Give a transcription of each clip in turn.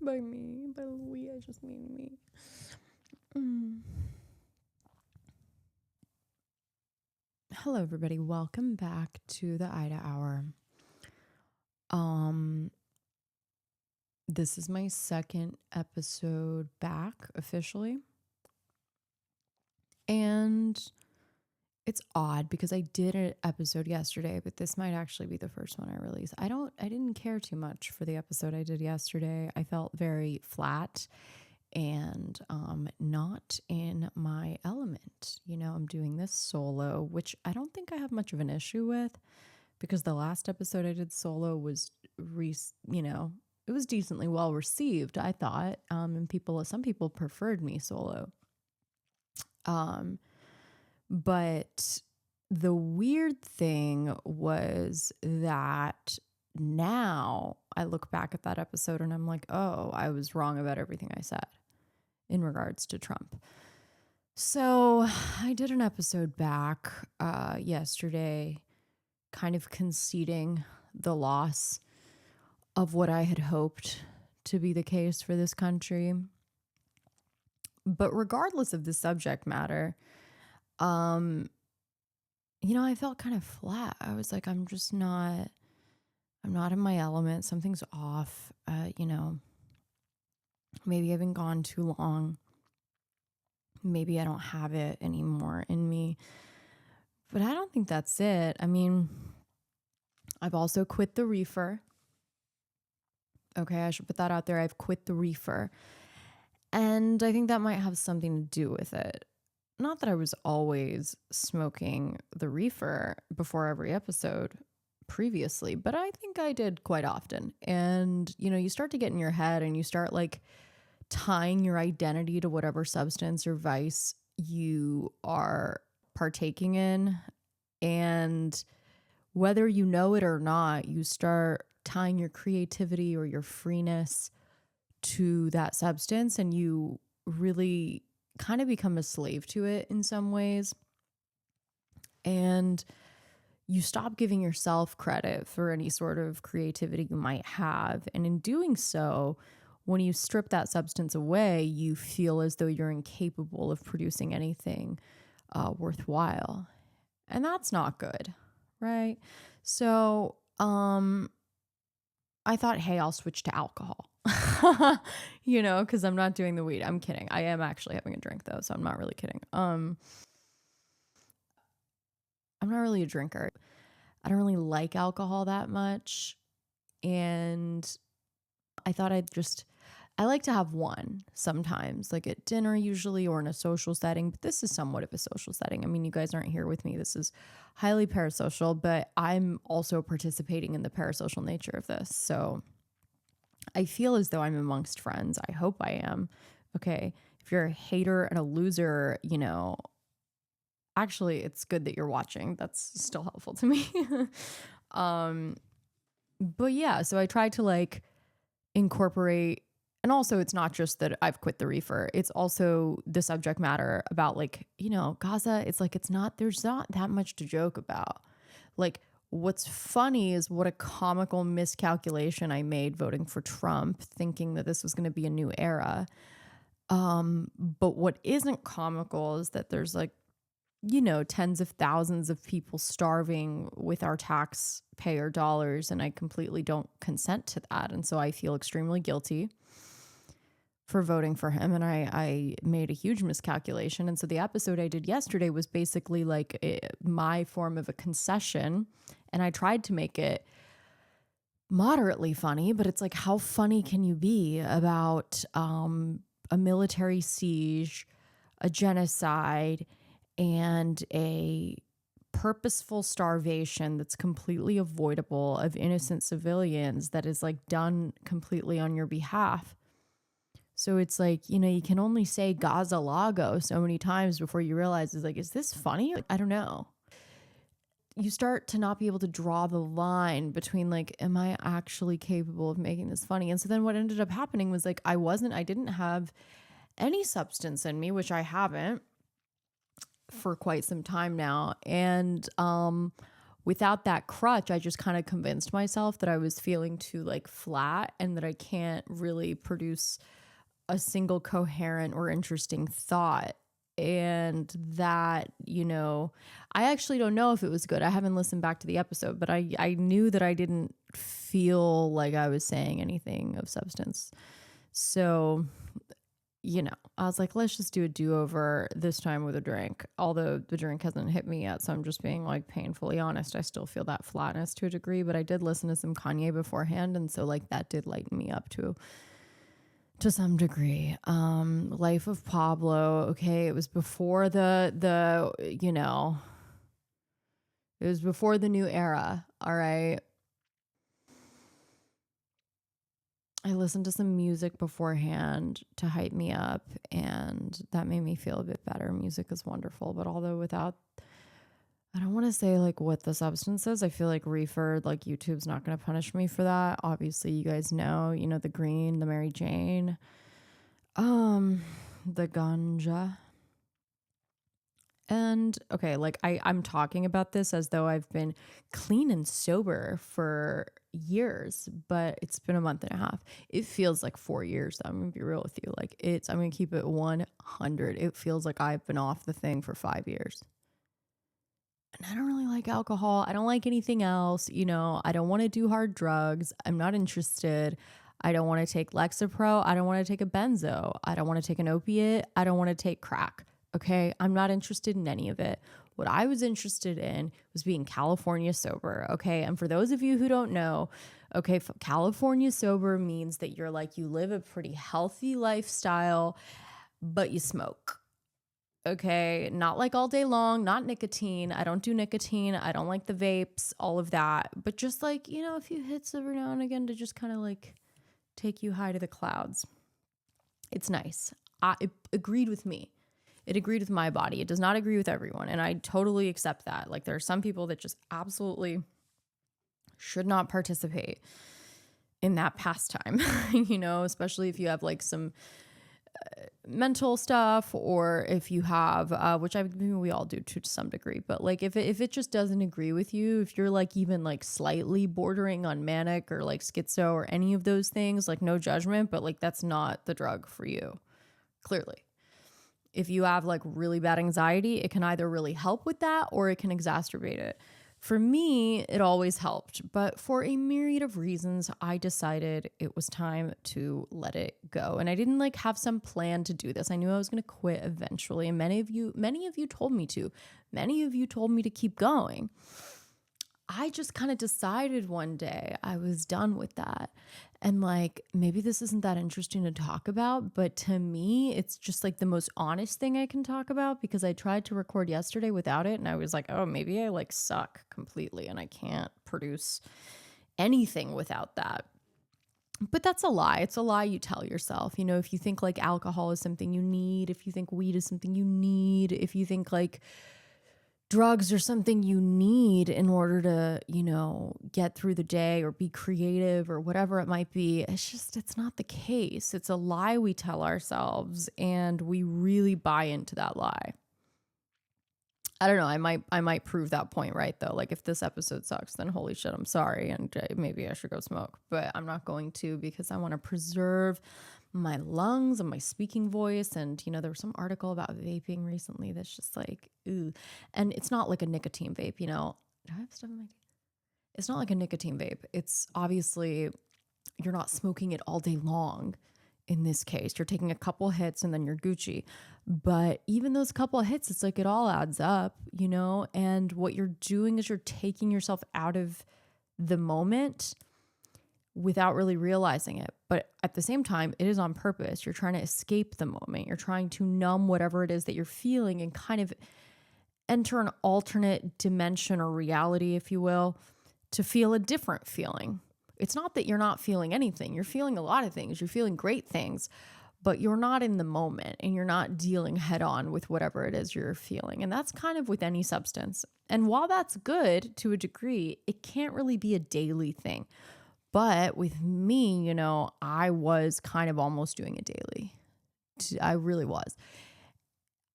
By me. By we, I just mean me. Hello, everybody. Welcome back to the Ida Hour. This is my second episode back officially. And it's odd because I did an episode yesterday, but this might actually be the first one I release. I didn't care too much for the episode I did yesterday. I felt very flat and not in my element. You know, I'm doing this solo, which I don't think I have much of an issue with because the last episode I did solo was, it was decently well received, I thought. And some people preferred me solo. But the weird thing was that now I look back at that episode and I'm like, oh, I was wrong about everything I said in regards to Trump. So I did an episode back yesterday, kind of conceding the loss of what I had hoped to be the case for this country. But regardless of the subject matter, I felt kind of flat. I was like, I'm not in my element. Something's off. Maybe I've been gone too long. Maybe I don't have it anymore in me. But I don't think that's it. I mean, I've also quit the reefer. Okay, I should put that out there. I've quit the reefer. And I think that might have something to do with it. Not that I was always smoking the reefer before every episode previously, but I think I did quite often. And, you start to get in your head and you start like tying your identity to whatever substance or vice you are partaking in. And whether you know it or not, you start tying your creativity or your freeness to that substance, and you really kind of become a slave to it in some ways. And you stop giving yourself credit for any sort of creativity you might have. And in doing so, when you strip that substance away, you feel as though you're incapable of producing anything worthwhile. And that's not good, right? So I thought, hey, I'll switch to alcohol. Because I'm not doing the weed. I'm kidding. I am actually having a drink though, so I'm not really kidding. I'm not really a drinker. I don't really like alcohol that much. And I thought I like to have one sometimes, like at dinner usually or in a social setting, but this is somewhat of a social setting. I mean, you guys aren't here with me. This is highly parasocial, but I'm also participating in the parasocial nature of this. So I feel as though I'm amongst friends. I hope I am. Okay. If you're a hater and a loser, actually it's good that you're watching. That's still helpful to me. But yeah, so I tried to like incorporate, and also it's not just that I've quit the reefer. It's also the subject matter about like, Gaza. It's like, there's not that much to joke about. Like, what's funny is what a comical miscalculation I made voting for Trump, thinking that this was going to be a new era. But what isn't comical is that there's like, tens of thousands of people starving with our taxpayer dollars, and I completely don't consent to that. And so I feel extremely guilty for voting for him, and I made a huge miscalculation. And so the episode I did yesterday was basically like my form of a concession, and I tried to make it moderately funny, but it's like, how funny can you be about a military siege, a genocide, and a purposeful starvation that's completely avoidable of innocent civilians that is like done completely on your behalf? So it's like, you can only say Gaza Lago so many times before you realize, is this funny? I don't know. You start to not be able to draw the line between like, am I actually capable of making this funny? And so then what ended up happening was like, I didn't have any substance in me, which I haven't for quite some time now. And without that crutch, I just kind of convinced myself that I was feeling too like flat and that I can't really produce a single coherent or interesting thought. And that, I actually don't know if it was good. I haven't listened back to the episode, but I knew that I didn't feel like I was saying anything of substance. So, I was like, let's just do a do-over this time with a drink. Although the drink hasn't hit me yet, so I'm just being like painfully honest. I still feel that flatness to a degree, but I did listen to some Kanye beforehand, and so like that did lighten me up to some degree. Life of Pablo. Okay, it was before it was before the new era. All right. I listened to some music beforehand to hype me up, and that made me feel a bit better. Music is wonderful, but although without, I don't want to say like what the substance is. I feel like reefer, like YouTube's not going to punish me for that. Obviously, you guys know, the green, the Mary Jane, the ganja. And okay, like I'm talking about this as though I've been clean and sober for years, but it's been a month and a half. It feels like 4 years though. I'm gonna be real with you. Like I'm gonna keep it 100. It feels like I've been off the thing for 5 years. And I don't really like alcohol. I don't like anything else. I don't want to do hard drugs. I'm not interested. I don't want to take Lexapro. I don't want to take a benzo. I don't want to take an opiate. I don't want to take crack. Okay, I'm not interested in any of it. What I was interested in was being California sober. Okay, and for those of you who don't know, okay, California sober means that you live a pretty healthy lifestyle, but you smoke. Okay, not like all day long, not nicotine. I don't do nicotine. I don't like the vapes, all of that. But just like, a few hits every now and again to just kind of like take you high to the clouds. It's nice. It agreed with me. It agreed with my body. It does not agree with everyone. And I totally accept that. Like there are some people that just absolutely should not participate in that pastime, especially if you have like some mental stuff, or if you have, which we all do to some degree, but like if it just doesn't agree with you, if you're like even like slightly bordering on manic or like schizo or any of those things, like no judgment, but like that's not the drug for you, clearly. If you have like really bad anxiety, it can either really help with that or it can exacerbate it. For me, it always helped, but for a myriad of reasons, I decided it was time to let it go. And I didn't like have some plan to do this. I knew I was going to quit eventually. And many of you told me to. Many of you told me to keep going. I just kind of decided one day I was done with that. And like, maybe this isn't that interesting to talk about, but to me, it's just like the most honest thing I can talk about, because I tried to record yesterday without it. And I was like, oh, maybe I like suck completely and I can't produce anything without that. But that's a lie. It's a lie you tell yourself. If you think like alcohol is something you need, if you think weed is something you need, if you think like drugs are something you need in order to, get through the day or be creative or whatever it might be. It's not the case. It's a lie we tell ourselves, and we really buy into that lie. I don't know. I might prove that point right though. Like if this episode sucks, then holy shit, I'm sorry. And maybe I should go smoke, but I'm not going to, because I want to preserve my lungs and my speaking voice. And, there was some article about vaping recently that's just like, ooh. And it's not like a nicotine vape, do I have stuff in my teeth? It's not like a nicotine vape. It's obviously, you're not smoking it all day long. In this case, you're taking a couple hits and then you're Gucci. But even those couple of hits, it's like it all adds up, and what you're doing is you're taking yourself out of the moment without really realizing it. But at the same time, it is on purpose. You're trying to escape the moment. You're trying to numb whatever it is that you're feeling and kind of enter an alternate dimension or reality, if you will, to feel a different feeling. It's not that you're not feeling anything. You're feeling a lot of things. You're feeling great things, but you're not in the moment and you're not dealing head on with whatever it is you're feeling. And that's kind of with any substance. And while that's good to a degree, it can't really be a daily thing. But with me, I was kind of almost doing it daily. I really was.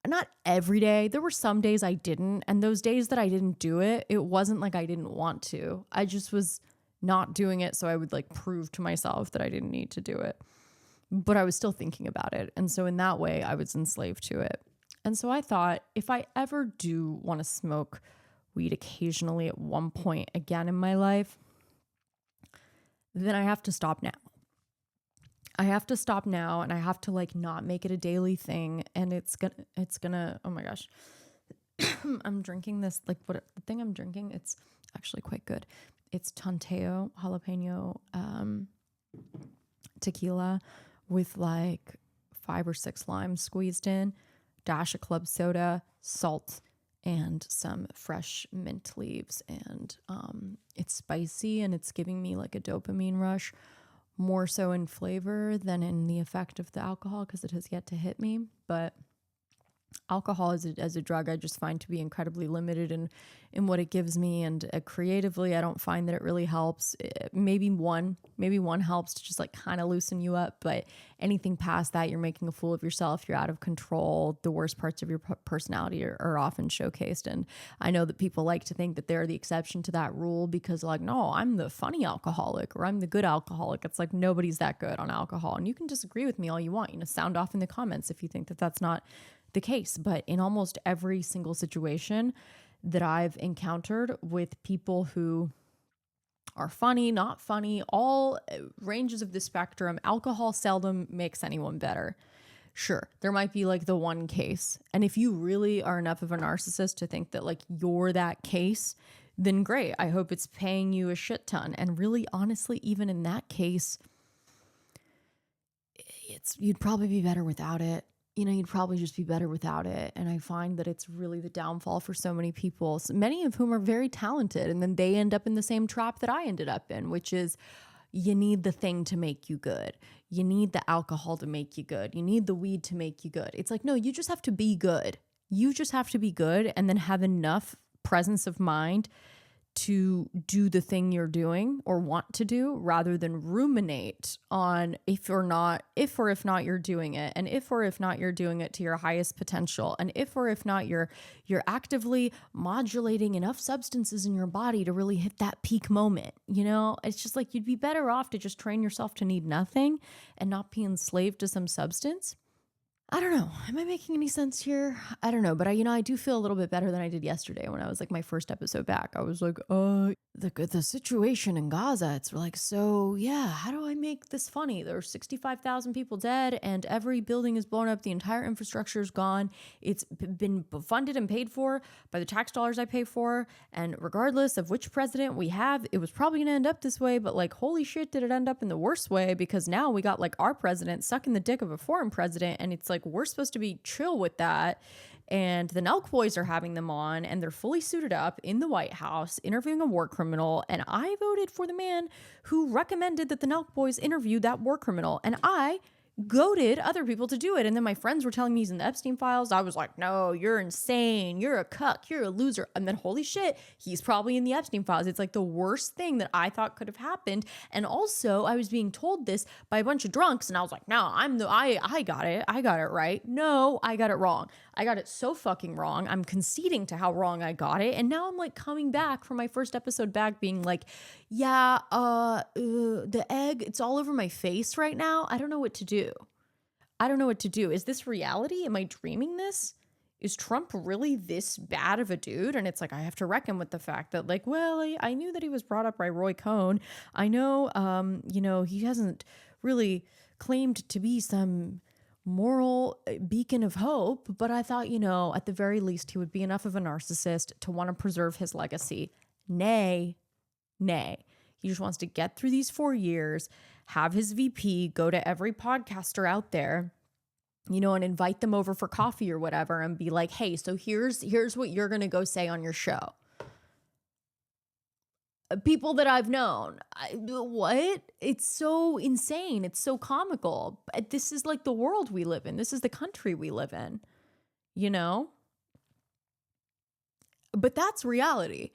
not every day. There were some days I didn't. And those days that I didn't do it, it wasn't like I didn't want to. I just was not doing it. So I would like prove to myself that I didn't need to do it. But I was still thinking about it. And so in that way, I was enslaved to it. And so I thought, if I ever do want to smoke weed occasionally at one point again in my life, then I have to stop now. I have to stop now, and I have to like not make it a daily thing. And it's gonna, oh my gosh. I'm drinking this, like what the thing I'm drinking, it's actually quite good. It's Tanteo jalapeno tequila with like 5 or 6 limes squeezed in, dash of club soda, salt, and some fresh mint leaves. And it's spicy, and it's giving me like a dopamine rush, more so in flavor than in the effect of the alcohol, because it has yet to hit me. But alcohol as a drug, I just find to be incredibly limited in what it gives me. And creatively, I don't find that it really helps. Maybe one helps to just like kind of loosen you up. But anything past that, you're making a fool of yourself. You're out of control. The worst parts of your personality are often showcased. And I know that people like to think that they're the exception to that rule because like, no, I'm the funny alcoholic or I'm the good alcoholic. It's like nobody's that good on alcohol. And you can disagree with me all you want. Sound off in the comments if you think that that's not the case. But in almost every single situation that I've encountered with people who are funny, not funny, all ranges of the spectrum, alcohol seldom makes anyone better. Sure, there might be like the one case. And if you really are enough of a narcissist to think that like you're that case, then great. I hope it's paying you a shit ton. And really, honestly, even in that case, you'd probably be better without it. You'd probably just be better without it. And I find that it's really the downfall for so many people, many of whom are very talented. And then they end up in the same trap that I ended up in, which is you need the thing to make you good. You need the alcohol to make you good. You need the weed to make you good. It's like, no, you just have to be good. You just have to be good and then have enough presence of mind to do the thing you're doing or want to do rather than ruminate on if or if not you're doing it, and if not you're doing it to your highest potential, and if not you're actively modulating enough substances in your body to really hit that peak moment. It's just like you'd be better off to just train yourself to need nothing and not be enslaved to some substance. I don't know. Am I making any sense here? I don't know. But I do feel a little bit better than I did yesterday when I was like my first episode back. I was like, the situation in Gaza, it's like, so yeah, how do I make this funny? There are 65,000 people dead and every building is blown up. The entire infrastructure is gone. It's been funded and paid for by the tax dollars I pay for. And regardless of which president we have, it was probably going to end up this way. But like, holy shit, did it end up in the worst way? Because now we got like our president sucking the dick of a foreign president. And it's like, we're supposed to be chill with that. And the Nelk boys are having them on and they're fully suited up in the White House interviewing a war criminal. And I voted for the man who recommended that the Nelk boys interview that war criminal. And I goaded other people to do it. And then my friends were telling me he's in the Epstein files. I was like, no, you're insane. You're a cuck. You're a loser. And then holy shit, he's probably in the Epstein files. It's like the worst thing that I thought could have happened. And also I was being told this by a bunch of drunks. And I was like, no, I got it. I got it right. No, I got it wrong. I got it so fucking wrong. I'm conceding to how wrong I got it. And now I'm like coming back from my first episode back being like, yeah, the egg, it's all over my face right now. I don't know what to do. Is this reality? Am I dreaming this? Is Trump really this bad of a dude? And it's like, I have to reckon with the fact that like, well, I knew that he was brought up by Roy Cohn. I know, he hasn't really claimed to be some moral beacon of hope, but I thought, at the very least, he would be enough of a narcissist to want to preserve his legacy. Nay. He just wants to get through these 4 years, have his VP go to every podcaster out there, and invite them over for coffee or whatever and be like, hey, so here's what you're going to go say on your show. People that I've known. What? It's so insane. It's so comical. This is like the world we live in. This is the country we live in, But that's reality.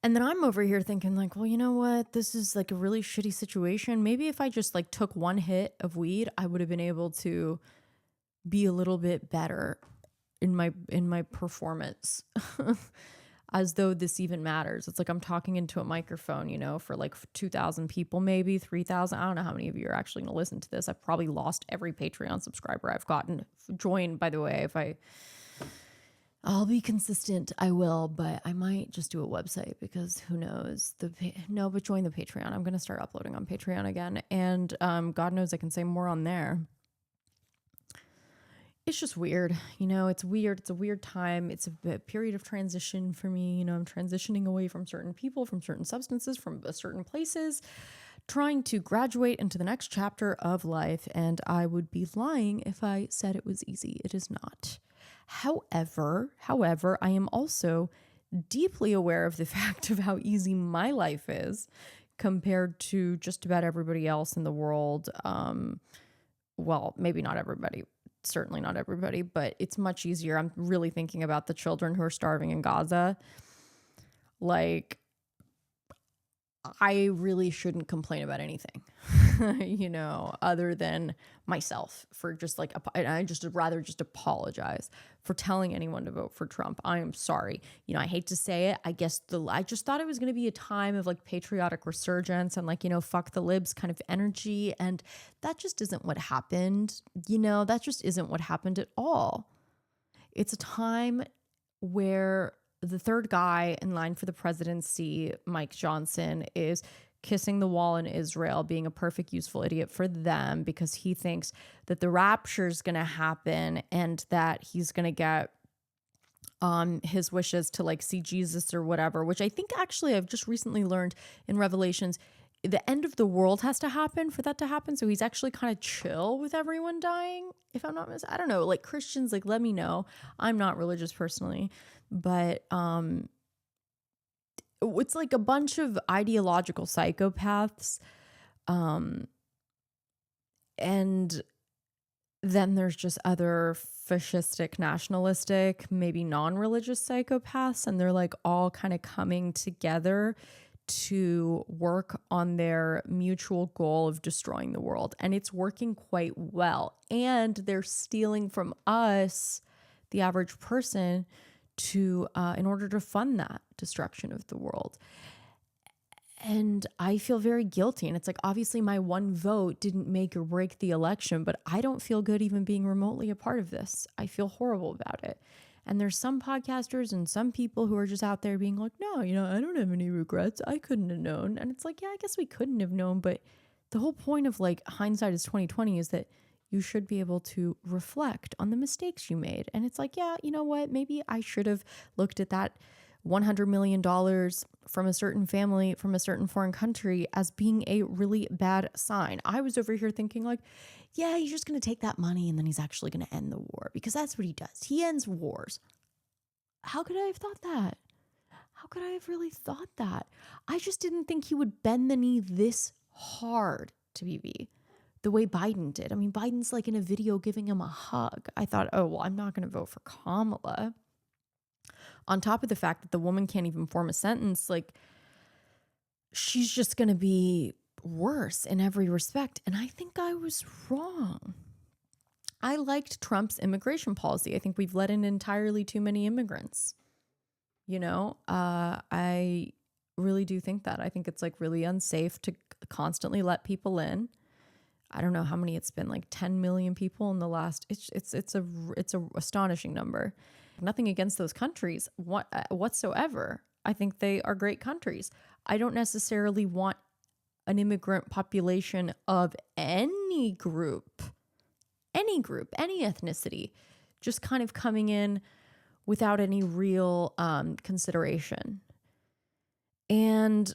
And then I'm over here thinking like, well, you know what? This is like a really shitty situation. Maybe if I just like took one hit of weed, I would have been able to be a little bit better. in my performance as though this even matters. It's like I'm talking into a microphone, you know, for like 2,000 people, maybe 3,000. I don't know how many of you are actually going to listen to this. I've probably lost every Patreon subscriber I've gotten. Join, by the way, I'll be consistent, I will, but I might just do a website because who knows? But join the Patreon. I'm going to start uploading on Patreon again. And God knows I can say more on there. It's just weird. You know, it's weird. It's a weird time. It's a period of transition for me. You know, I'm transitioning away from certain people, from certain substances, from certain places, trying to graduate into the next chapter of life. And I would be lying if I said it was easy. It is not. However, I am also deeply aware of the fact of how easy my life is compared to just about everybody else in the world. Well, maybe not everybody, certainly not everybody, but it's much easier. I'm really thinking about the children who are starving in Gaza. Like, I really shouldn't complain about anything, you know, other than myself for just like, I just rather just apologize for telling anyone to vote for Trump. I am sorry. You know, I hate to say it. I guess I just thought it was going to be a time of like patriotic resurgence and like, you know, fuck the libs kind of energy. And that just isn't what happened. You know, that just isn't what happened at all. It's a time where the third guy in line for the presidency, Mike Johnson, is kissing the wall in Israel, being a perfect useful idiot for them because he thinks that the rapture is going to happen and that he's going to get his wishes to like see Jesus or whatever, which I think actually I've just recently learned in Revelations, the end of the world has to happen for that to happen. So he's actually kind of chill with everyone dying. If I'm not I don't know, like Christians, like let me know. I'm not religious personally, but it's like a bunch of ideological psychopaths. And then there's just other fascistic, nationalistic, maybe non-religious psychopaths. And they're like all kind of coming together to work on their mutual goal of destroying the world. And it's working quite well. And they're stealing from us, the average person, to in order to fund that destruction of the world. And I feel very guilty. And it's like, obviously my one vote didn't make or break the election, but I don't feel good even being remotely a part of this. I feel horrible about it. And there's some podcasters and some people who are just out there being like, no, you know, I don't have any regrets. I couldn't have known. And it's like, yeah, I guess we couldn't have known. But the whole point of like hindsight is 2020 is that you should be able to reflect on the mistakes you made. And it's like, yeah, you know what? Maybe I should have looked at that $100 million from a certain family, from a certain foreign country as being a really bad sign. I was over here thinking like, yeah, he's just going to take that money and then he's actually going to end the war because that's what he does. He ends wars. How could I have thought that? How could I have really thought that? I just didn't think he would bend the knee this hard to BB the way Biden did. I mean, Biden's like in a video giving him a hug. I thought, oh, well, I'm not going to vote for Kamala. On top of the fact that the woman can't even form a sentence, like she's just going to be worse in every respect. And I think I was wrong. I liked Trump's immigration policy. I think we've let in entirely too many immigrants. You know, I really do think that. I think it's like really unsafe to constantly let people in. I don't know how many it's been, like 10 million people in the last, it's a astonishing number. Nothing against those countries whatsoever. I think they are great countries. I don't necessarily want an immigrant population of any group, any ethnicity, just kind of coming in without any real consideration. And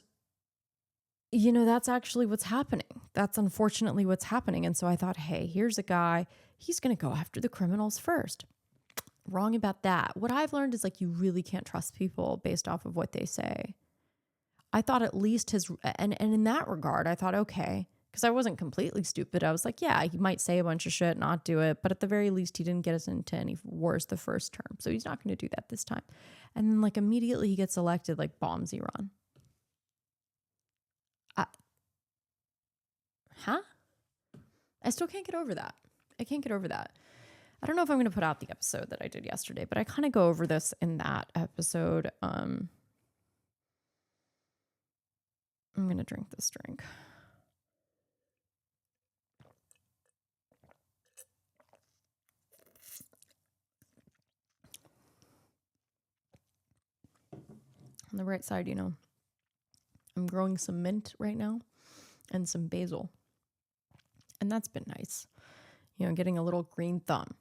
you know, that's actually what's happening. That's unfortunately what's happening. And so I thought, hey, here's a guy, he's going to go after the criminals first. Wrong about that. What I've learned is like, you really can't trust people based off of what they say. I thought at least and in that regard, I thought, okay, because I wasn't completely stupid. I was like, yeah, he might say a bunch of shit, not do it. But at the very least, he didn't get us into any wars the first term. So he's not going to do that this time. And then like immediately he gets elected, like bombs Iran. I still can't get over that. I can't get over that. I don't know if I'm going to put out the episode that I did yesterday, but I kind of go over this in that episode. I'm going to drink this drink. On the right side, I'm growing some mint right now and some basil. And that's been nice. Getting a little green thumb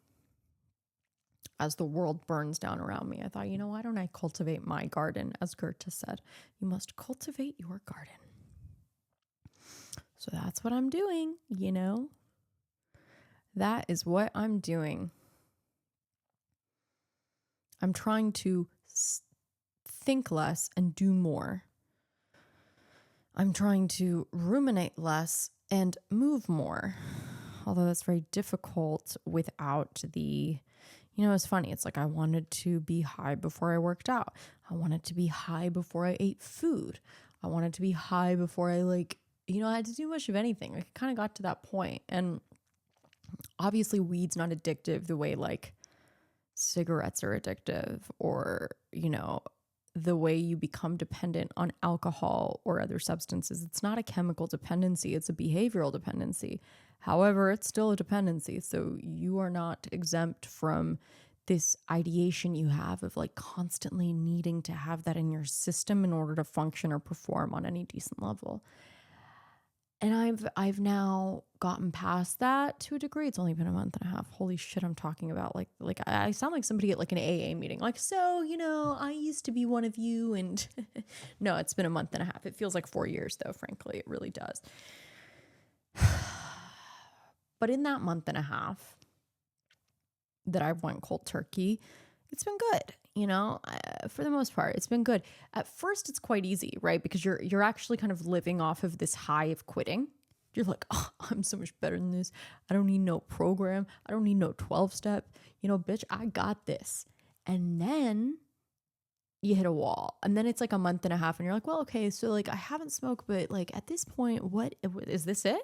as the world burns down around me. I thought, why don't I cultivate my garden? As Goethe said, you must cultivate your garden. So that's what I'm doing, That is what I'm doing. I'm trying to think less and do more. I'm trying to ruminate less and move more. Although that's very difficult without the, it's funny. It's like I wanted to be high before I worked out. I wanted to be high before I ate food. I wanted to be high before I I had to do much of anything. Like, it kind of got to that point. And obviously weed's not addictive the way cigarettes are addictive, or, the way you become dependent on alcohol or other substances. It's not a chemical dependency. It's a behavioral dependency. However, it's still a dependency. So you are not exempt from this ideation you have of constantly needing to have that in your system in order to function or perform on any decent level. And I've now gotten past that to a degree. It's only been a month and a half. Holy shit, I'm talking about I sound like somebody at an AA meeting. I used to be one of you, and no, it's been a month and a half. It feels like 4 years though, frankly. It really does. But in that month and a half that I went cold turkey, it's been good. For the most part, it's been good. At first, it's quite easy, right? Because you're actually kind of living off of this high of quitting. You're like, oh, I'm so much better than this. I don't need no program. I don't need no 12-step. Bitch, I got this. And then you hit a wall. And then it's a month and a half and you're like, well, okay, so I haven't smoked, but at this point, what is this it?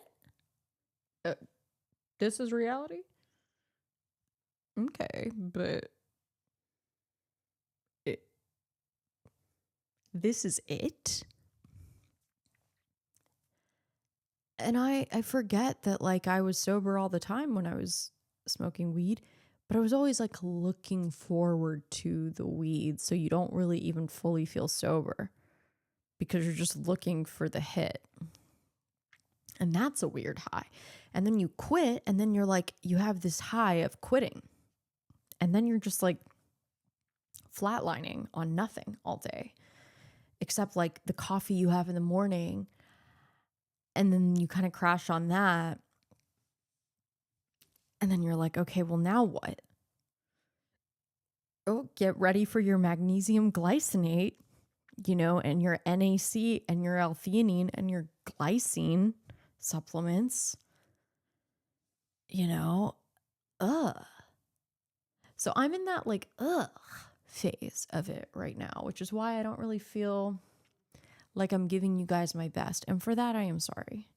This is reality? Okay, but this is it? And I forget that I was sober all the time when I was smoking weed, but I was always looking forward to the weed. So you don't really even fully feel sober because you're just looking for the hit. And that's a weird high. And then you quit, and then you're you have this high of quitting. And then you're just flatlining on nothing all day, except the coffee you have in the morning. And then you kind of crash on that. And then you're okay, well, now what? Oh, get ready for your magnesium glycinate, and your NAC and your L-theanine and your glycine supplements, So I'm in that phase of it right now, which is why I don't really feel like I'm giving you guys my best. And for that, I am sorry,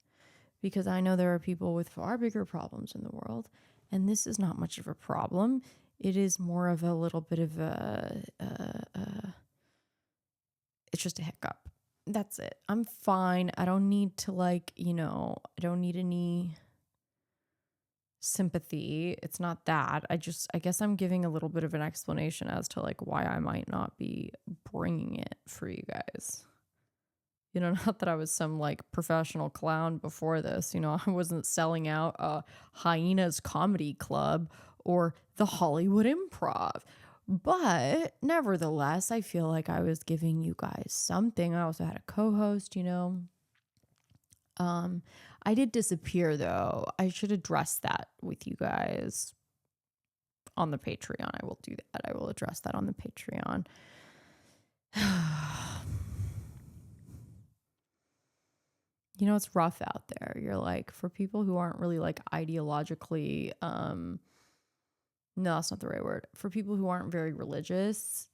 because I know there are people with far bigger problems in the world, and this is not much of a problem. It is more of a little bit of it's just a hiccup. That's it. I'm fine. I don't need to I don't need any sympathy. It's not that. I guess I'm giving a little bit of an explanation as to why I might not be bringing it for you guys. Not that I was some professional clown before this. I wasn't selling out a Hyenas Comedy Club or the Hollywood Improv. But nevertheless, I feel like I was giving you guys something. I also had a co-host, I did disappear though. I should address that with you guys on the Patreon. I will do that. I will address that on the Patreon. It's rough out there. You're for people who aren't really ideologically, no, that's not the right word. For people who aren't very religious,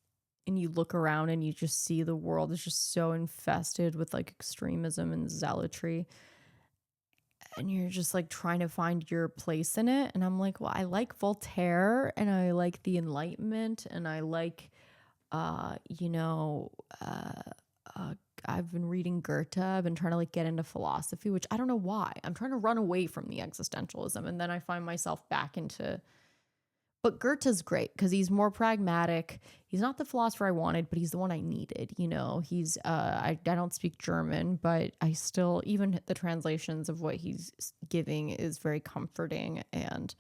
and you look around and you just see the world is just so infested with extremism and zealotry. and you're just like trying to find your place in it. And I'm like, well, I like Voltaire and I like the Enlightenment and I like, you know, I've been reading Goethe. I've been trying to like get into philosophy, which I don't know why. I'm trying to run away from the existentialism. And then I find myself back into, but Goethe's great because he's more pragmatic. He's not the philosopher I wanted, but he's the one I needed. You know, he's, I don't speak German, but I still, even the translations of what he's giving is very comforting. And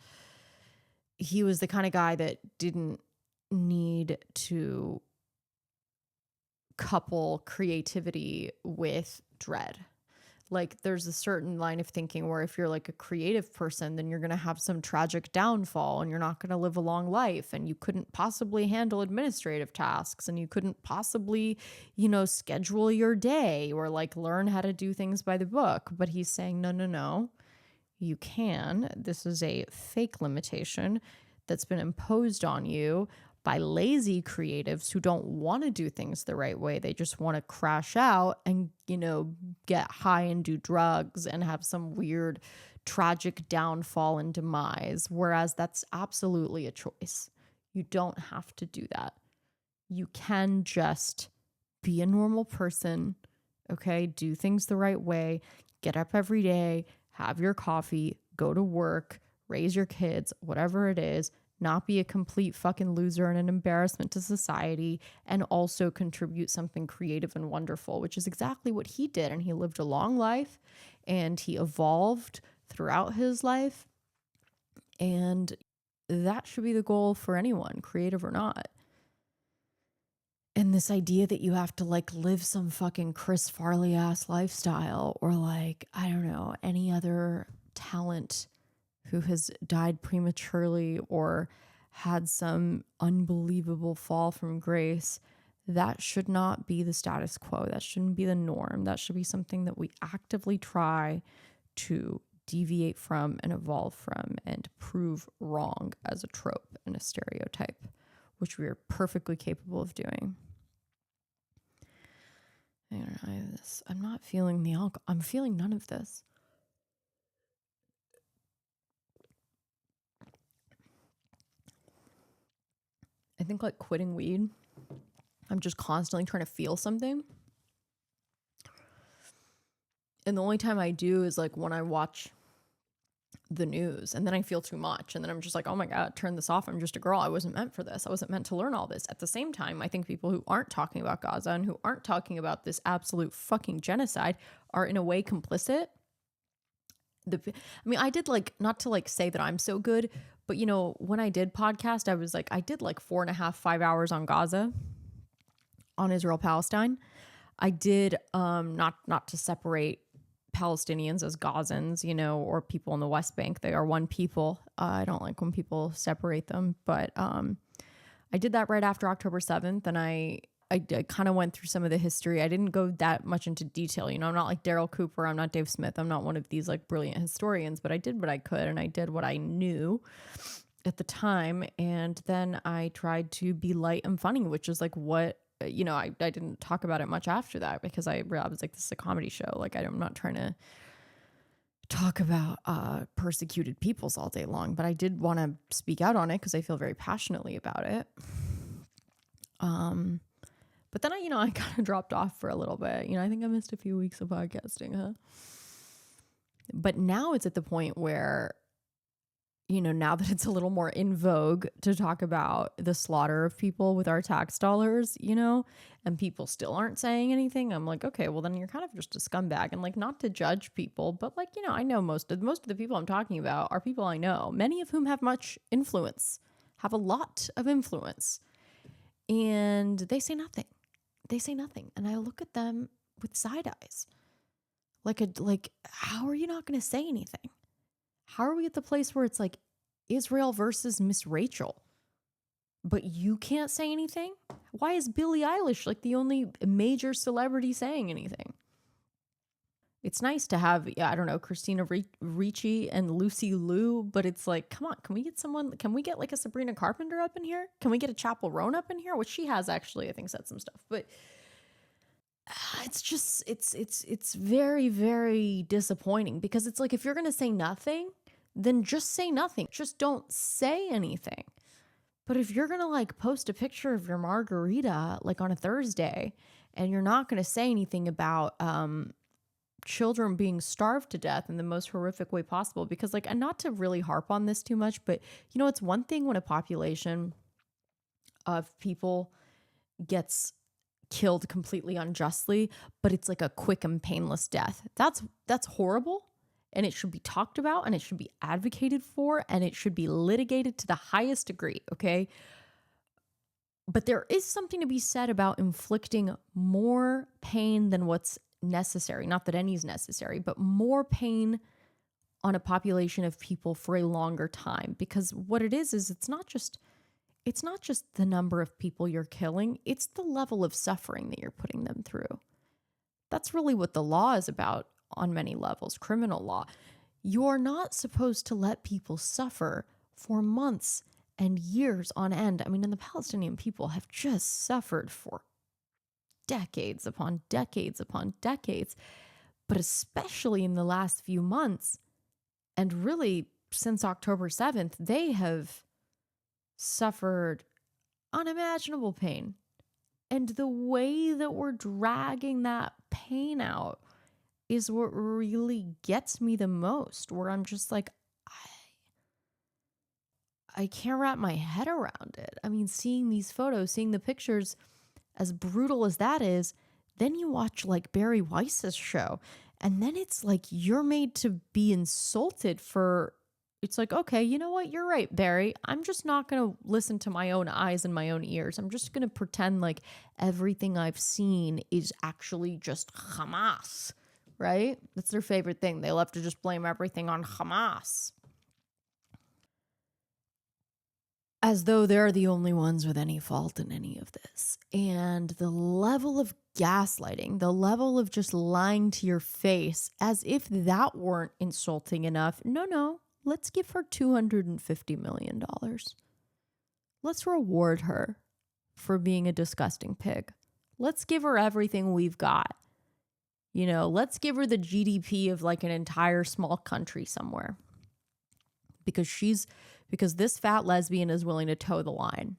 he was the kind of guy that didn't need to couple creativity with dread. Like there's a certain line of thinking where if you're like a creative person, then you're going to have some tragic downfall and you're not going to live a long life and you couldn't possibly handle administrative tasks and you couldn't possibly, you know, schedule your day or like learn how to do things by the book. But he's saying, no, no, no, you can. This is a fake limitation that's been imposed on you by lazy creatives who don't want to do things the right way. They just want to crash out and, you know, get high and do drugs and have some weird tragic downfall and demise. Whereas that's absolutely a choice. You don't have to do that. You can just be a normal person, okay? Do things the right way. Get up every day, have your coffee, go to work, raise your kids, whatever it is. Not be a complete fucking loser and an embarrassment to society, and also contribute something creative and wonderful, which is exactly what he did. And he lived a long life and he evolved throughout his life. And that should be the goal for anyone, creative or not. And this idea that you have to like live some fucking Chris Farley ass lifestyle or like, I don't know, any other talent who has died prematurely or had some unbelievable fall from grace, that should not be the status quo. That shouldn't be the norm. That should be something that we actively try to deviate from and evolve from and prove wrong as a trope and a stereotype, which we are perfectly capable of doing. I don't know, I'm not feeling the alcohol. I'm feeling none of this. I think like quitting weed, I'm just constantly trying to feel something. And the only time I do is like when I watch the news and then I feel too much. And then I'm just like, oh my God, turn this off. I'm just a girl. I wasn't meant for this. I wasn't meant to learn all this. At the same time, I think people who aren't talking about Gaza and who aren't talking about this absolute fucking genocide are in a way complicit. I did like, not to like say that I'm so good, but you know, when I did podcast, I was like, I did like 4.5, 5 hours on Gaza, on Israel, Palestine. I did, not to separate Palestinians as Gazans, you know, or people in the West Bank. They are one people. I don't like when people separate them, but I did that right after October 7th, and I kind of went through some of the history. I didn't go that much into detail. You know, I'm not like Daryl Cooper. I'm not Dave Smith. I'm not one of these like brilliant historians, but I did what I could and I did what I knew at the time. And then I tried to be light and funny, which is like what, you know, I didn't talk about it much after that because I was like, this is a comedy show. Like I'm not trying to talk about persecuted peoples all day long, but I did want to speak out on it because I feel very passionately about it. But then I kind of dropped off for a little bit. You know, I think I missed a few weeks of podcasting, huh? But now it's at the point where, you know, now that it's a little more in vogue to talk about the slaughter of people with our tax dollars, you know, and people still aren't saying anything, I'm like, okay, well then you're kind of just a scumbag. And like, not to judge people, but like, you know, I know most of the people I'm talking about are people I know, many of whom have much influence, have a lot of influence, and they say nothing. They say nothing. And I look at them with side eyes. Like, how are you not going to say anything? How are we at the place where it's like Israel versus Miss Rachel, but you can't say anything? Why is Billie Eilish like the only major celebrity saying anything? It's nice to have, I don't know, Christina Ricci and Lucy Liu, but it's like, come on, can we get like a Sabrina Carpenter up in here? Can we get a Chappell Roan up in here? Which she has actually, I think, said some stuff. But it's very, very disappointing because it's like, if you're going to say nothing, then just say nothing. Just don't say anything. But if you're going to like post a picture of your margarita like on a Thursday and you're not going to say anything about children being starved to death in the most horrific way possible, because like, and not to really harp on this too much, but you know, it's one thing when a population of people gets killed completely unjustly, but it's like a quick and painless death. That's horrible, and it should be talked about, and it should be advocated for, and it should be litigated to the highest degree, okay? But there is something to be said about inflicting more pain than what's necessary. Not that any is necessary, but more pain on a population of people for a longer time. Because what it is it's not just the number of people you're killing, it's the level of suffering that you're putting them through. That's really what the law is about on many levels, criminal law. You're not supposed to let people suffer for months and years on end. I mean, and the Palestinian people have just suffered for decades upon decades upon decades, but especially in the last few months, and really since October 7th, they have suffered unimaginable pain. And the way that we're dragging that pain out is what really gets me the most, where I'm just like, I can't wrap my head around it. I mean, seeing these photos, seeing the pictures, as brutal as that is, then you watch like Barry Weiss's show, and then it's like you're made to be insulted for, it's like, okay, you know what? You're right, Barry. I'm just not going to listen to my own eyes and my own ears. I'm just going to pretend like everything I've seen is actually just Hamas, right? That's their favorite thing. They love to just blame everything on Hamas, as though they're the only ones with any fault in any of this. And the level of gaslighting, the level of just lying to your face, as if that weren't insulting enough. No, let's give her $250 million. Let's reward her for being a disgusting pig. Let's give her everything we've got. You know, let's give her the GDP of like an entire small country somewhere. Because this fat lesbian is willing to toe the line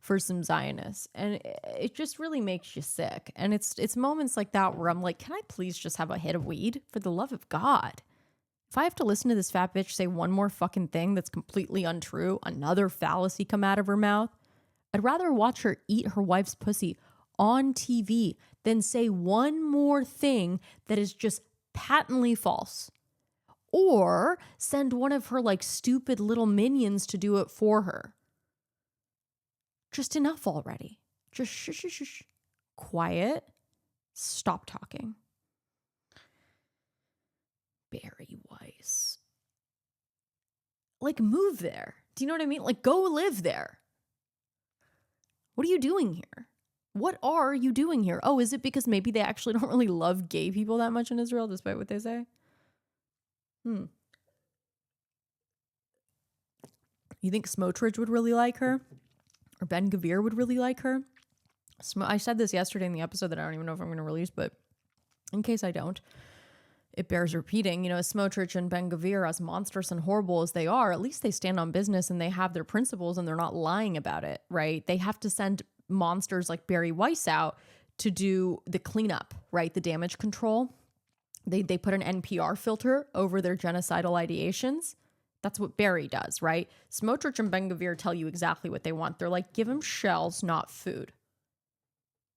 for some Zionists. And it just really makes you sick. And it's moments like that where I'm like, can I please just have a hit of weed? For the love of God. If I have to listen to this fat bitch say one more fucking thing that's completely untrue, another fallacy come out of her mouth, I'd rather watch her eat her wife's pussy on TV than say one more thing that is just patently false. Or send one of her like stupid little minions to do it for her. Just enough already. Just shh. Quiet. Stop talking. Barry Weiss. Like, move there. Do you know what I mean? Like, go live there. What are you doing here? What are you doing here? Oh, is it because maybe they actually don't really love gay people that much in Israel, despite what they say? You think Smotrich would really like her? Or Ben Gvir would really like her? I said this yesterday in the episode that I don't even know if I'm going to release, but in case I don't, it bears repeating. You know, Smotrich and Ben Gvir, as monstrous and horrible as they are, at least they stand on business and they have their principles and they're not lying about it, right? They have to send monsters like Barry Weiss out to do the cleanup, right? The damage control. They put an NPR filter over their genocidal ideations. That's what Barry does, right? Smotrich and Ben Gvir tell you exactly what they want. They're like, give them shells, not food.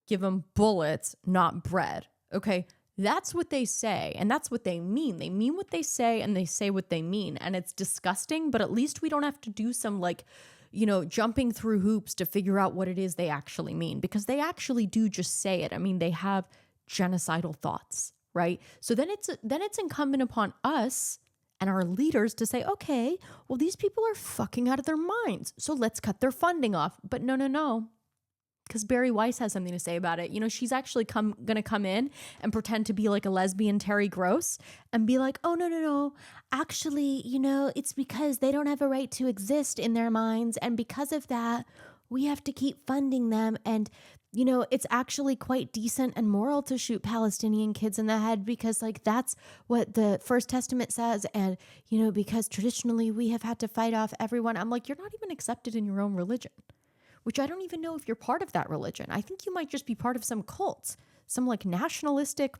Give them bullets, not bread. Okay, that's what they say, and that's what they mean. They mean what they say, and they say what they mean. And it's disgusting, but at least we don't have to do some like, you know, jumping through hoops to figure out what it is they actually mean, because they actually do just say it. I mean, they have genocidal thoughts, right? So then it's incumbent upon us and our leaders to say, okay, well, these people are fucking out of their minds, so let's cut their funding off. But no, because Barry Weiss has something to say about it. You know, she's actually gonna come in and pretend to be like a lesbian Terry Gross and be like, oh, no. Actually, you know, it's because they don't have a right to exist in their minds. And because of that, we have to keep funding them. And, you know, it's actually quite decent and moral to shoot Palestinian kids in the head because, like, that's what the First Testament says. And, you know, because traditionally we have had to fight off everyone. I'm like, you're not even accepted in your own religion, which I don't even know if you're part of that religion. I think you might just be part of some cult, some like nationalistic,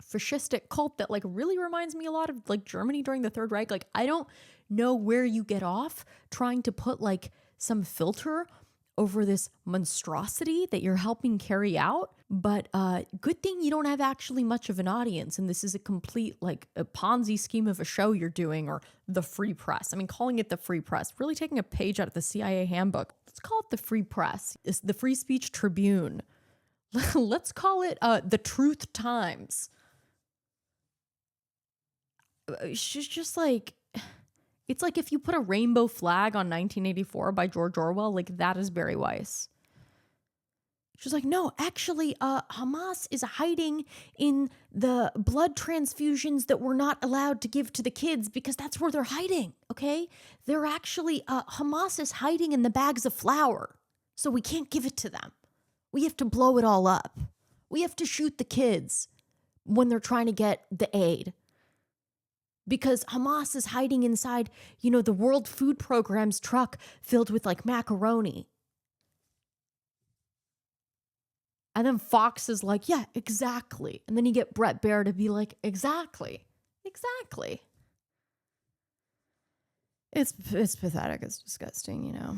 fascistic cult that like really reminds me a lot of like Germany during the Third Reich. Like, I don't know where you get off trying to put like some filter over this monstrosity that you're helping carry out. But good thing you don't have actually much of an audience. And this is a complete like a Ponzi scheme of a show you're doing, or the free press. I mean, calling it the free press, really taking a page out of the CIA handbook. Let's call it the free press. It's the Free Speech Tribune. Let's call it the Truth Times. It's just like, it's like if you put a rainbow flag on 1984 by George Orwell, like that is Barry Weiss. She's like, no, actually, Hamas is hiding in the blood transfusions that we're not allowed to give to the kids because that's where they're hiding, okay? They're actually, Hamas is hiding in the bags of flour, so we can't give it to them. We have to blow it all up. We have to shoot the kids when they're trying to get the aid. Because Hamas is hiding inside, you know, the World Food Program's truck filled with like macaroni. And then Fox is like, yeah, exactly. And then you get Brett Baer to be like, exactly. It's pathetic. It's disgusting, you know.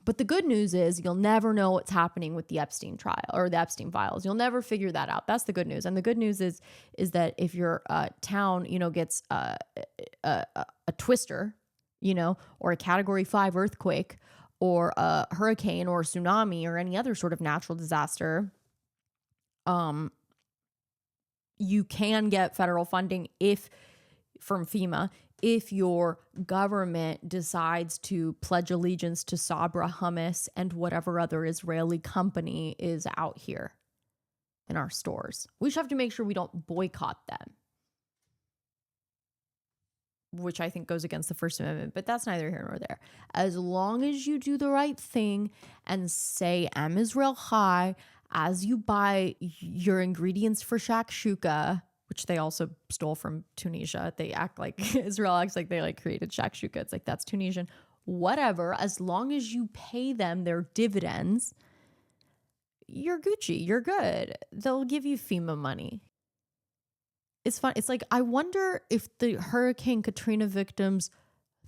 But the good news is you'll never know what's happening with the Epstein trial or the Epstein files. You'll never figure that out. That's the good news. And the good news is that if your town, you know, gets a twister, you know, or a Category 5 earthquake or a hurricane or a tsunami or any other sort of natural disaster, you can get federal funding from FEMA if your government decides to pledge allegiance to Sabra hummus and whatever other Israeli company is out here in our stores. We just have to make sure we don't boycott them, which I think goes against the First Amendment, but that's neither here nor there. As long as you do the right thing and say Am Israel Chai as you buy your ingredients for shakshuka, which they also stole from Tunisia. They act like, Israel acts like they like created shakshuka. It's like, that's Tunisian. Whatever, as long as you pay them their dividends, you're Gucci, you're good. They'll give you FEMA money. It's fun. It's like, I wonder if the Hurricane Katrina victims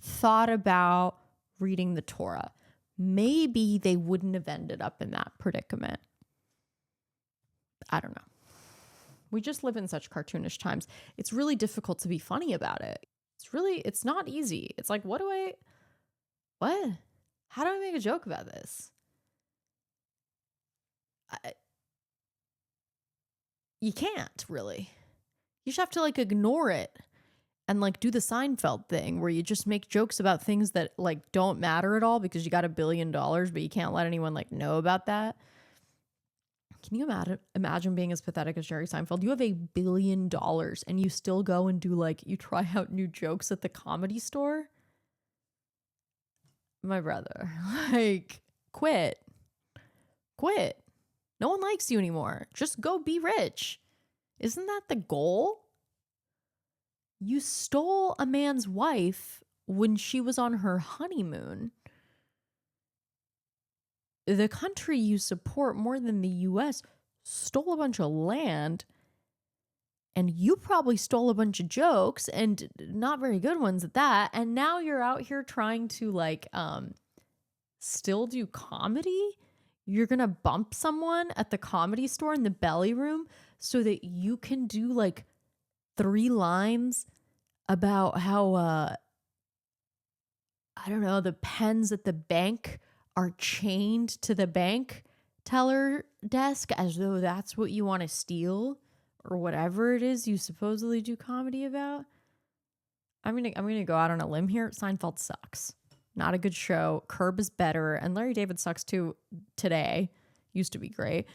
thought about reading the Torah. Maybe they wouldn't have ended up in that predicament. I don't know. We just live in such cartoonish times. It's really difficult to be funny about it. It's not easy. It's like, how do I make a joke about this? You can't really. You just have to like ignore it and like do the Seinfeld thing where you just make jokes about things that like don't matter at all because you got $1 billion, but you can't let anyone like know about that. Can you imagine being as pathetic as Jerry Seinfeld? You have $1 billion and you still go and do like, you try out new jokes at the Comedy Store? My brother, like, quit. No one likes you anymore. Just go be rich. Isn't that the goal? You stole a man's wife when she was on her honeymoon. The country you support more than the US stole a bunch of land, and you probably stole a bunch of jokes, and not very good ones at that. And now you're out here trying to like still do comedy. You're gonna bump someone at the Comedy Store in the belly room so that you can do like 3 lines about how I don't know, the pens at the bank are chained to the bank teller desk as though that's what you want to steal or whatever it is you supposedly do comedy about. I'm gonna go out on a limb here. Seinfeld sucks. Not a good show. Curb is better, and Larry David sucks too today. Used to be great,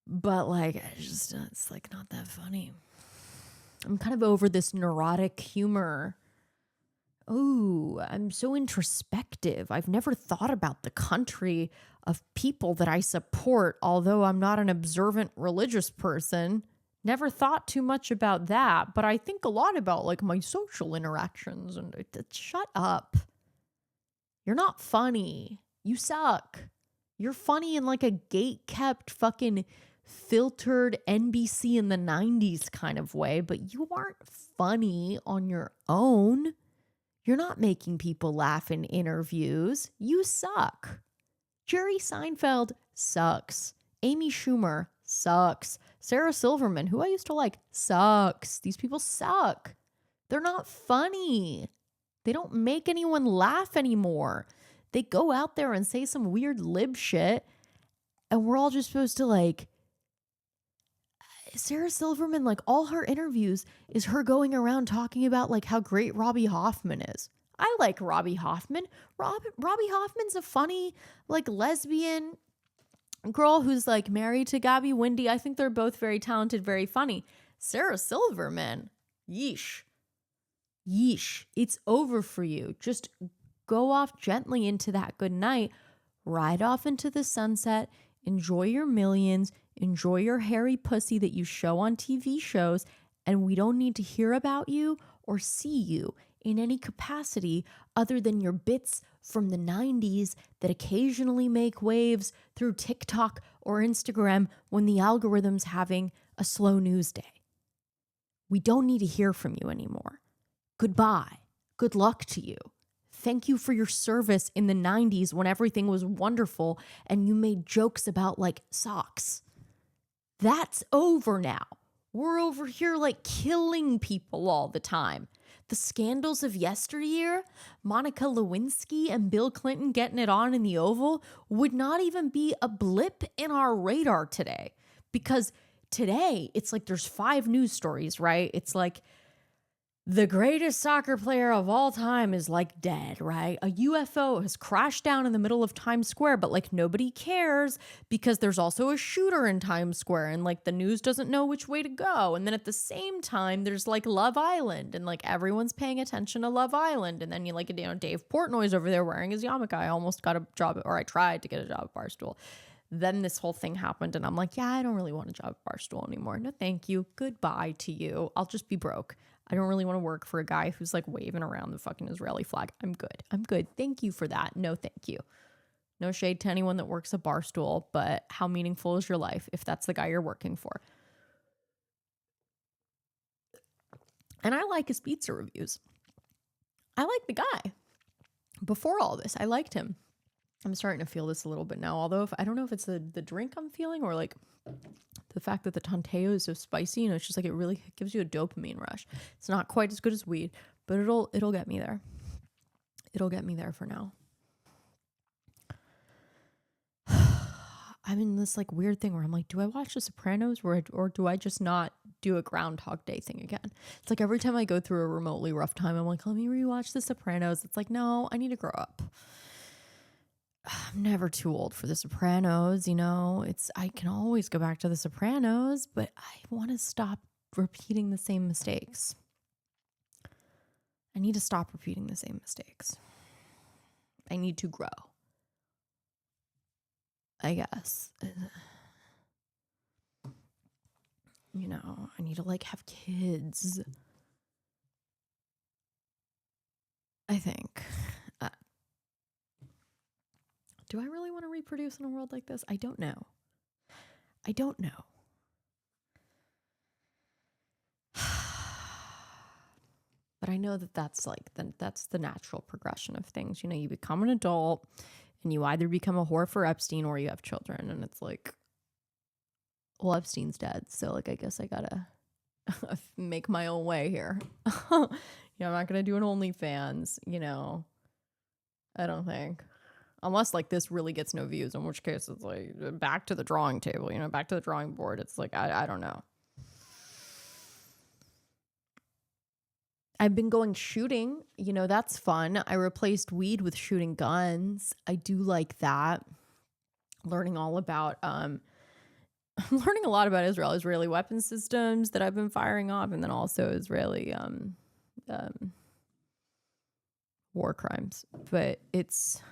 but like it's like not that funny. I'm kind of over this neurotic humor Oh, I'm so introspective. I've never thought about the country of people that I support, although I'm not an observant religious person. Never thought too much about that, but I think a lot about like my social interactions and shut up. You're not funny. You suck. You're funny in like a gate-kept fucking filtered NBC in the 90s kind of way, but you aren't funny on your own. You're not making people laugh in interviews. You suck. Jerry Seinfeld sucks. Amy Schumer sucks. Sarah Silverman, who I used to like, sucks. These people suck. They're not funny. They don't make anyone laugh anymore. They go out there and say some weird lib shit, and we're all just supposed to like, Sarah Silverman, like all her interviews is her going around talking about like how great Robbie Hoffman is. I like Robbie Hoffman. Robbie Hoffman's a funny, like lesbian girl who's like married to Gabby Windey. I think they're both very talented, very funny. Sarah Silverman, yeesh. Yeesh. It's over for you. Just go off gently into that good night. Ride off into the sunset. Enjoy your millions. Enjoy your hairy pussy that you show on TV shows, and we don't need to hear about you or see you in any capacity other than your bits from the 90s that occasionally make waves through TikTok or Instagram when the algorithm's having a slow news day. We don't need to hear from you anymore. Goodbye. Good luck to you. Thank you for your service in the 90s when everything was wonderful and you made jokes about like socks. That's over now. We're over here like killing people all the time. The scandals of yesteryear, Monica Lewinsky and Bill Clinton getting it on in the Oval, would not even be a blip in our radar today. Because today, it's like there's 5 news stories, right? It's like the greatest soccer player of all time is like dead, right? A UFO has crashed down in the middle of Times Square, but like nobody cares because there's also a shooter in Times Square and like the news doesn't know which way to go. And then at the same time, there's like Love Island and like everyone's paying attention to Love Island. And then you like, Dave Portnoy's over there wearing his yarmulke. I almost got a job, or I tried to get a job at Barstool. Then this whole thing happened and I'm like, yeah, I don't really want a job at Barstool anymore. No, thank you. Goodbye to you. I'll just be broke. I don't really want to work for a guy who's like waving around the fucking Israeli flag. I'm good. I'm good. Thank you for that. No, thank you. No shade to anyone that works at Barstool, but how meaningful is your life if that's the guy you're working for? And I like his pizza reviews. I like the guy. Before all this, I liked him. I'm starting to feel this a little bit now, although I don't know if it's the drink I'm feeling or like the fact that the Tanteo is so spicy, it's just like it really gives you a dopamine rush. It's not quite as good as weed, but it'll get me there. It'll get me there for now. I'm in this like weird thing where I'm like, do I watch The Sopranos or do I just not do a Groundhog Day thing again? It's like every time I go through a remotely rough time, I'm like, let me rewatch The Sopranos. It's like, no, I need to grow up. I'm never too old for The Sopranos, I can always go back to The Sopranos, but I want to stop repeating the same mistakes. I need to stop repeating the same mistakes. I need to grow, I guess. I need to like have kids. I think. Do I really want to reproduce in a world like this? I don't know. But I know that that's like that's the natural progression of things. You become an adult and you either become a whore for Epstein or you have children, and it's like, well, Epstein's dead, so like I guess I gotta make my own way here. I'm not gonna do an OnlyFans, I don't think. Unless like this really gets no views, in which case it's like back to the drawing table, back to the drawing board. It's like, I don't know. I've been going shooting, that's fun. I replaced weed with shooting guns. I do like that. Learning all about, I'm learning a lot about Israeli weapon systems that I've been firing off, and then also Israeli, war crimes. But it's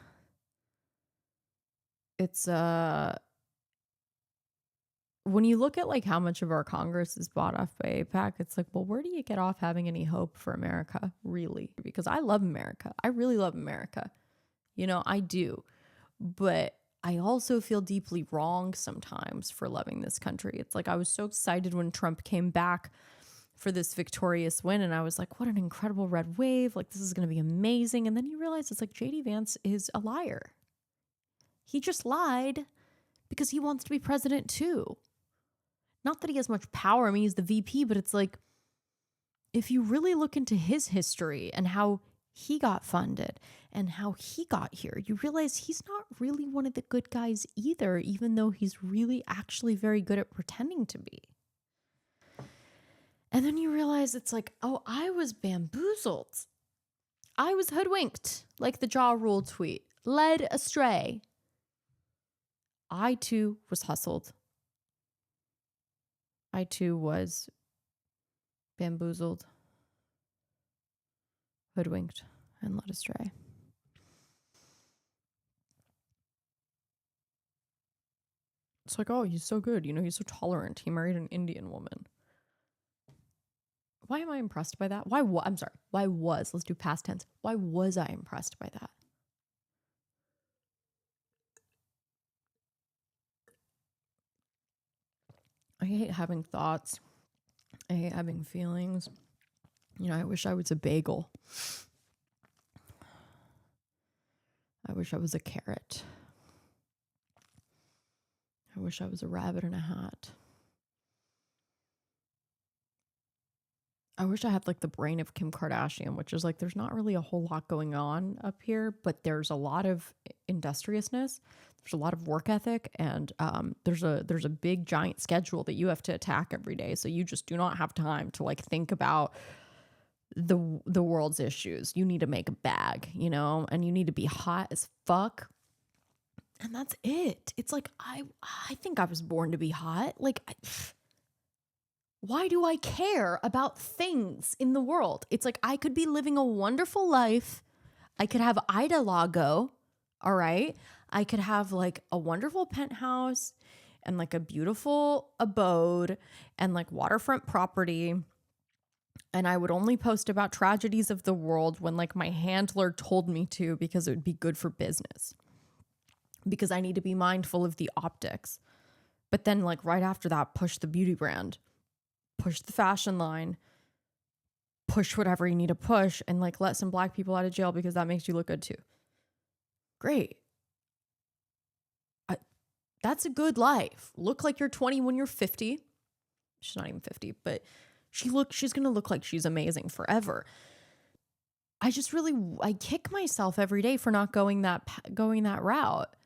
when you look at like how much of our Congress is bought off by AIPAC, it's like, well, where do you get off having any hope for America, really? Because I love America. I really love America. You know, I do. But I also feel deeply wrong sometimes for loving this country. It's like I was so excited when Trump came back for this victorious win, and I was like, what an incredible red wave. Like, this is going to be amazing. And then you realize it's like J.D. Vance is a liar. He just lied because he wants to be president too. Not that he has much power. I mean, he's the VP, but it's like, if you really look into his history and how he got funded and how he got here, you realize he's not really one of the good guys either, even though he's really actually very good at pretending to be. And then you realize it's like, oh, I was bamboozled. I was hoodwinked, like the Ja Rule tweet, led astray. I too was hustled. I too was bamboozled, hoodwinked, and led astray. It's like, oh, he's so good. You know, he's so tolerant. He married an Indian woman. Why am I impressed by that? Let's do past tense. Why was I impressed by that? I hate having thoughts. I hate having feelings. You know, I wish I was a bagel. I wish I was a carrot. I wish I was a rabbit in a hat. I wish I had like the brain of Kim Kardashian, which is like, there's not really a whole lot going on up here, but there's a lot of industriousness. There's a lot of work ethic, and there's a big giant schedule that you have to attack every day. So you just do not have time to like think about the world's issues. You need to make a bag, you know, and you need to be hot as fuck. And that's it. It's like, I think I was born to be hot. Like, why do I care about things in the world? It's like, I could be living a wonderful life. I could have Ida Lago. All right. I could have like a wonderful penthouse and like a beautiful abode and like waterfront property. And I would only post about tragedies of the world when like my handler told me to, because it would be good for business. Because I need to be mindful of the optics. But then like right after that, push the beauty brand, push the fashion line, push whatever you need to push, and like let some Black people out of jail because that makes you look good too. Great. That's a good life. Look like you're 20 when you're 50. She's not even 50, but she's going to look like she's amazing forever. I kick myself every day for not going that route.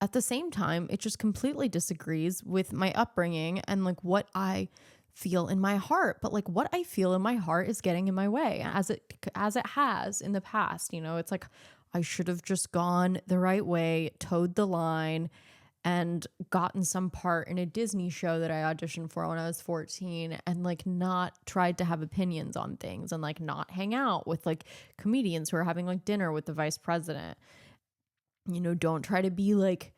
At the same time, it just completely disagrees with my upbringing and like what I feel in my heart. But like what I feel in my heart is getting in my way, as it has in the past. You know, it's like I should have just gone the right way, towed the line, and gotten some part in a Disney show that I auditioned for when I was 14, and like not tried to have opinions on things, and like not hang out with like comedians who are having like dinner with the vice president. You know, don't try to be like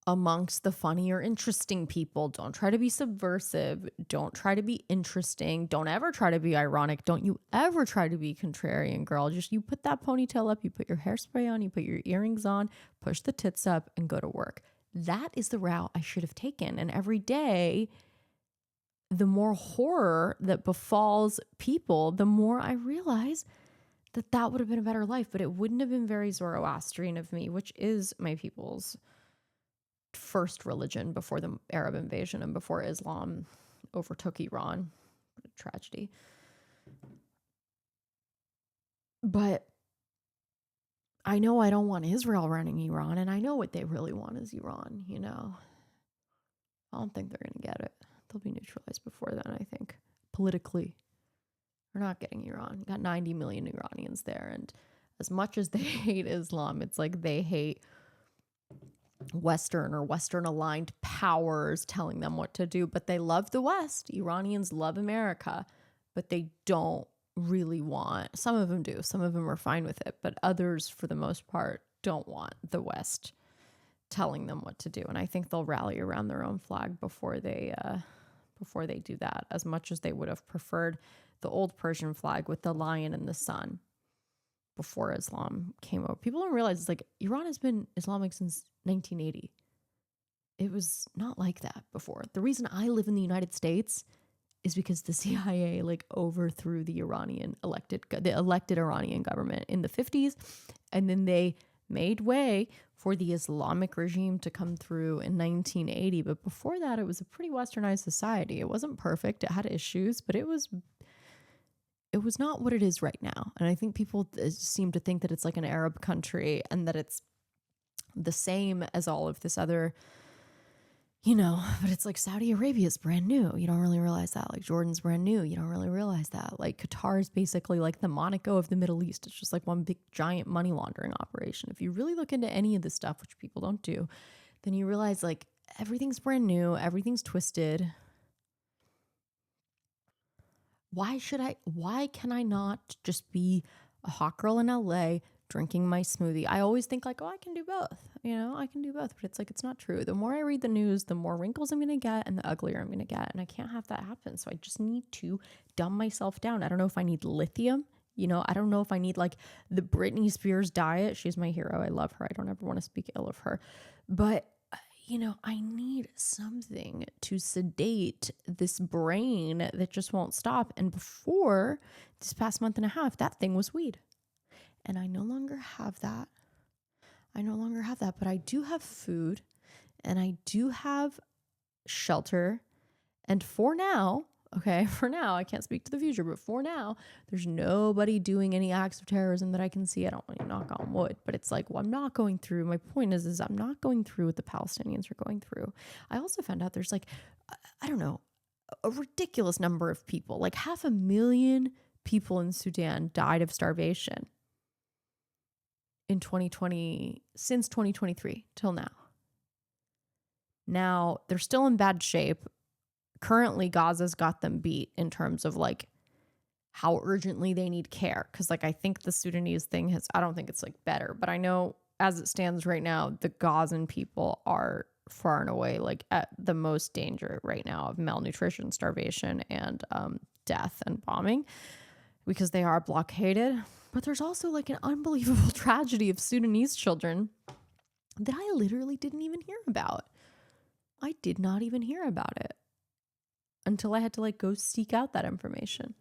amongst the funny or interesting people. Don't try to be subversive. Don't try to be interesting. Don't ever try to be ironic. Don't you ever try to be contrarian, girl. Just you put that ponytail up, you put your hairspray on, you put your earrings on, push the tits up, and go to work. That is the route I should have taken. And every day, the more horror that befalls people, the more I realize that would have been a better life. But it wouldn't have been very Zoroastrian of me, which is my people's first religion before the Arab invasion and before Islam overtook Iran. What a tragedy. But I know I don't want Israel running Iran, and I know what they really want is Iran, you know. I don't think they're going to get it. They'll be neutralized before then, I think. Politically, we're not getting Iran. We've got 90 million Iranians there, and as much as they hate Islam, it's like they hate Western or Western aligned powers telling them what to do, but they love the West. Iranians love America, but they don't really want. Some of them do. Some of them are fine with it, but others, for the most part, don't want the West telling them what to do. And I think they'll rally around their own flag before they do that, as much as they would have preferred the old Persian flag with the lion and the sun before Islam came over. People don't realize it's like Iran has been Islamic since 1980. It was not like that before. The reason I live in the United States is because the CIA like overthrew the elected Iranian government in the 50s, and then they made way for the Islamic regime to come through in 1980. But before that, it was a pretty westernized society. It wasn't perfect. It had issues, but it was not what it is right now. And I think people seem to think that it's like an Arab country and that it's the same as all of this other, but it's like Saudi Arabia is brand new. You don't really realize that. Like Jordan's brand new. You don't really realize that. Like Qatar is basically like the Monaco of the Middle East. It's just like one big giant money laundering operation. If you really look into any of this stuff, which people don't do, then you realize like everything's brand new. Everything's twisted. Why can I not just be a hot girl in LA drinking my smoothie? I always think like, oh, I can do both. I can do both, but it's like, it's not true. The more I read the news, the more wrinkles I'm going to get and the uglier I'm going to get. And I can't have that happen. So I just need to dumb myself down. I don't know if I need lithium. I don't know if I need like the Britney Spears diet. She's my hero. I love her. I don't ever want to speak ill of her, but I need something to sedate this brain that just won't stop. And before this past month and a half, that thing was weed. And I no longer have that. But I do have food and I do have shelter. And for now, I can't speak to the future, but for now, there's nobody doing any acts of terrorism that I can see. I don't want to knock on wood, but it's like, well, I'm not going through. My point is I'm not going through what the Palestinians are going through. I also found out there's like, I don't know, a ridiculous number of people, like 500,000 people in Sudan died of starvation in 2020, since 2023 till now. Now, they're still in bad shape. Currently, Gaza's got them beat in terms of like how urgently they need care. Cause like, I think the Sudanese thing I don't think it's like better, but I know as it stands right now, the Gazan people are far and away like at the most danger right now of malnutrition, starvation, and death and bombing because they are blockaded. But there's also like an unbelievable tragedy of Sudanese children that I literally didn't even hear about. I did not even hear about it until I had to like go seek out that information.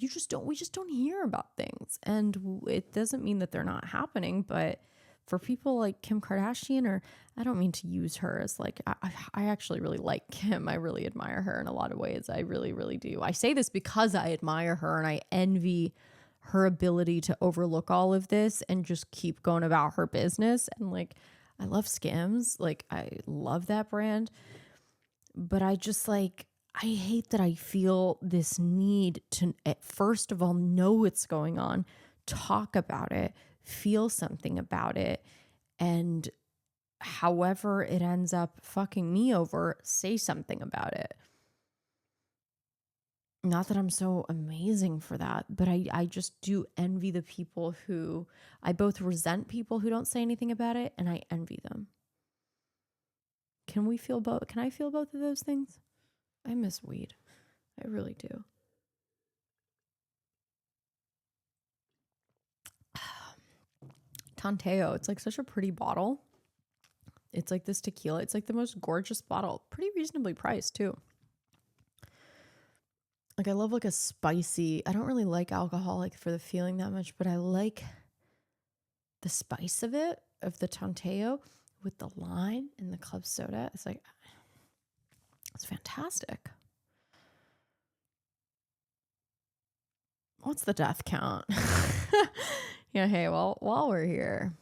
We just don't hear about things. And it doesn't mean that they're not happening, but for people like Kim Kardashian, or I don't mean to use her as like, I actually really like Kim. I really admire her in a lot of ways. I really, really do. I say this because I admire her and I envy her ability to overlook all of this and just keep going about her business. And like, I love Skims. Like, I love that brand. But I just like, I hate that I feel this need to, first of all, know what's going on, talk about it, feel something about it, and however it ends up fucking me over, say something about it. Not that I'm so amazing for that, but I just do envy the people who, I both resent people who don't say anything about it, and I envy them. Can I feel both of those things? I miss weed. I really do. Tanteo, it's like such a pretty bottle. It's like this tequila. It's like the most gorgeous bottle. Pretty reasonably priced too. Like I love like a spicy, I don't really like alcohol like for the feeling that much, but I like the spice of it, of the Tanteo with the lime and the club soda. It's like, it's fantastic. What's the death count? Yeah, hey, well, while we're here.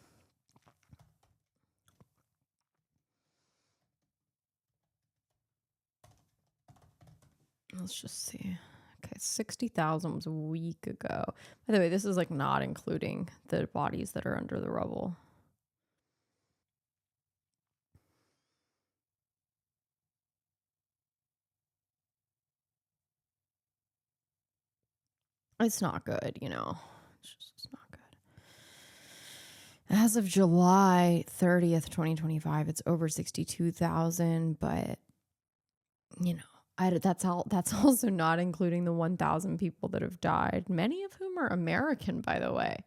Let's just see. Okay, 60,000 was a week ago. By the way, this is like not including the bodies that are under the rubble. It's not good, you know. It's not good. As of July 30th, 2025, it's over 62,000, but you know, that's also not including the 1,000 people that have died, many of whom are American, by the way,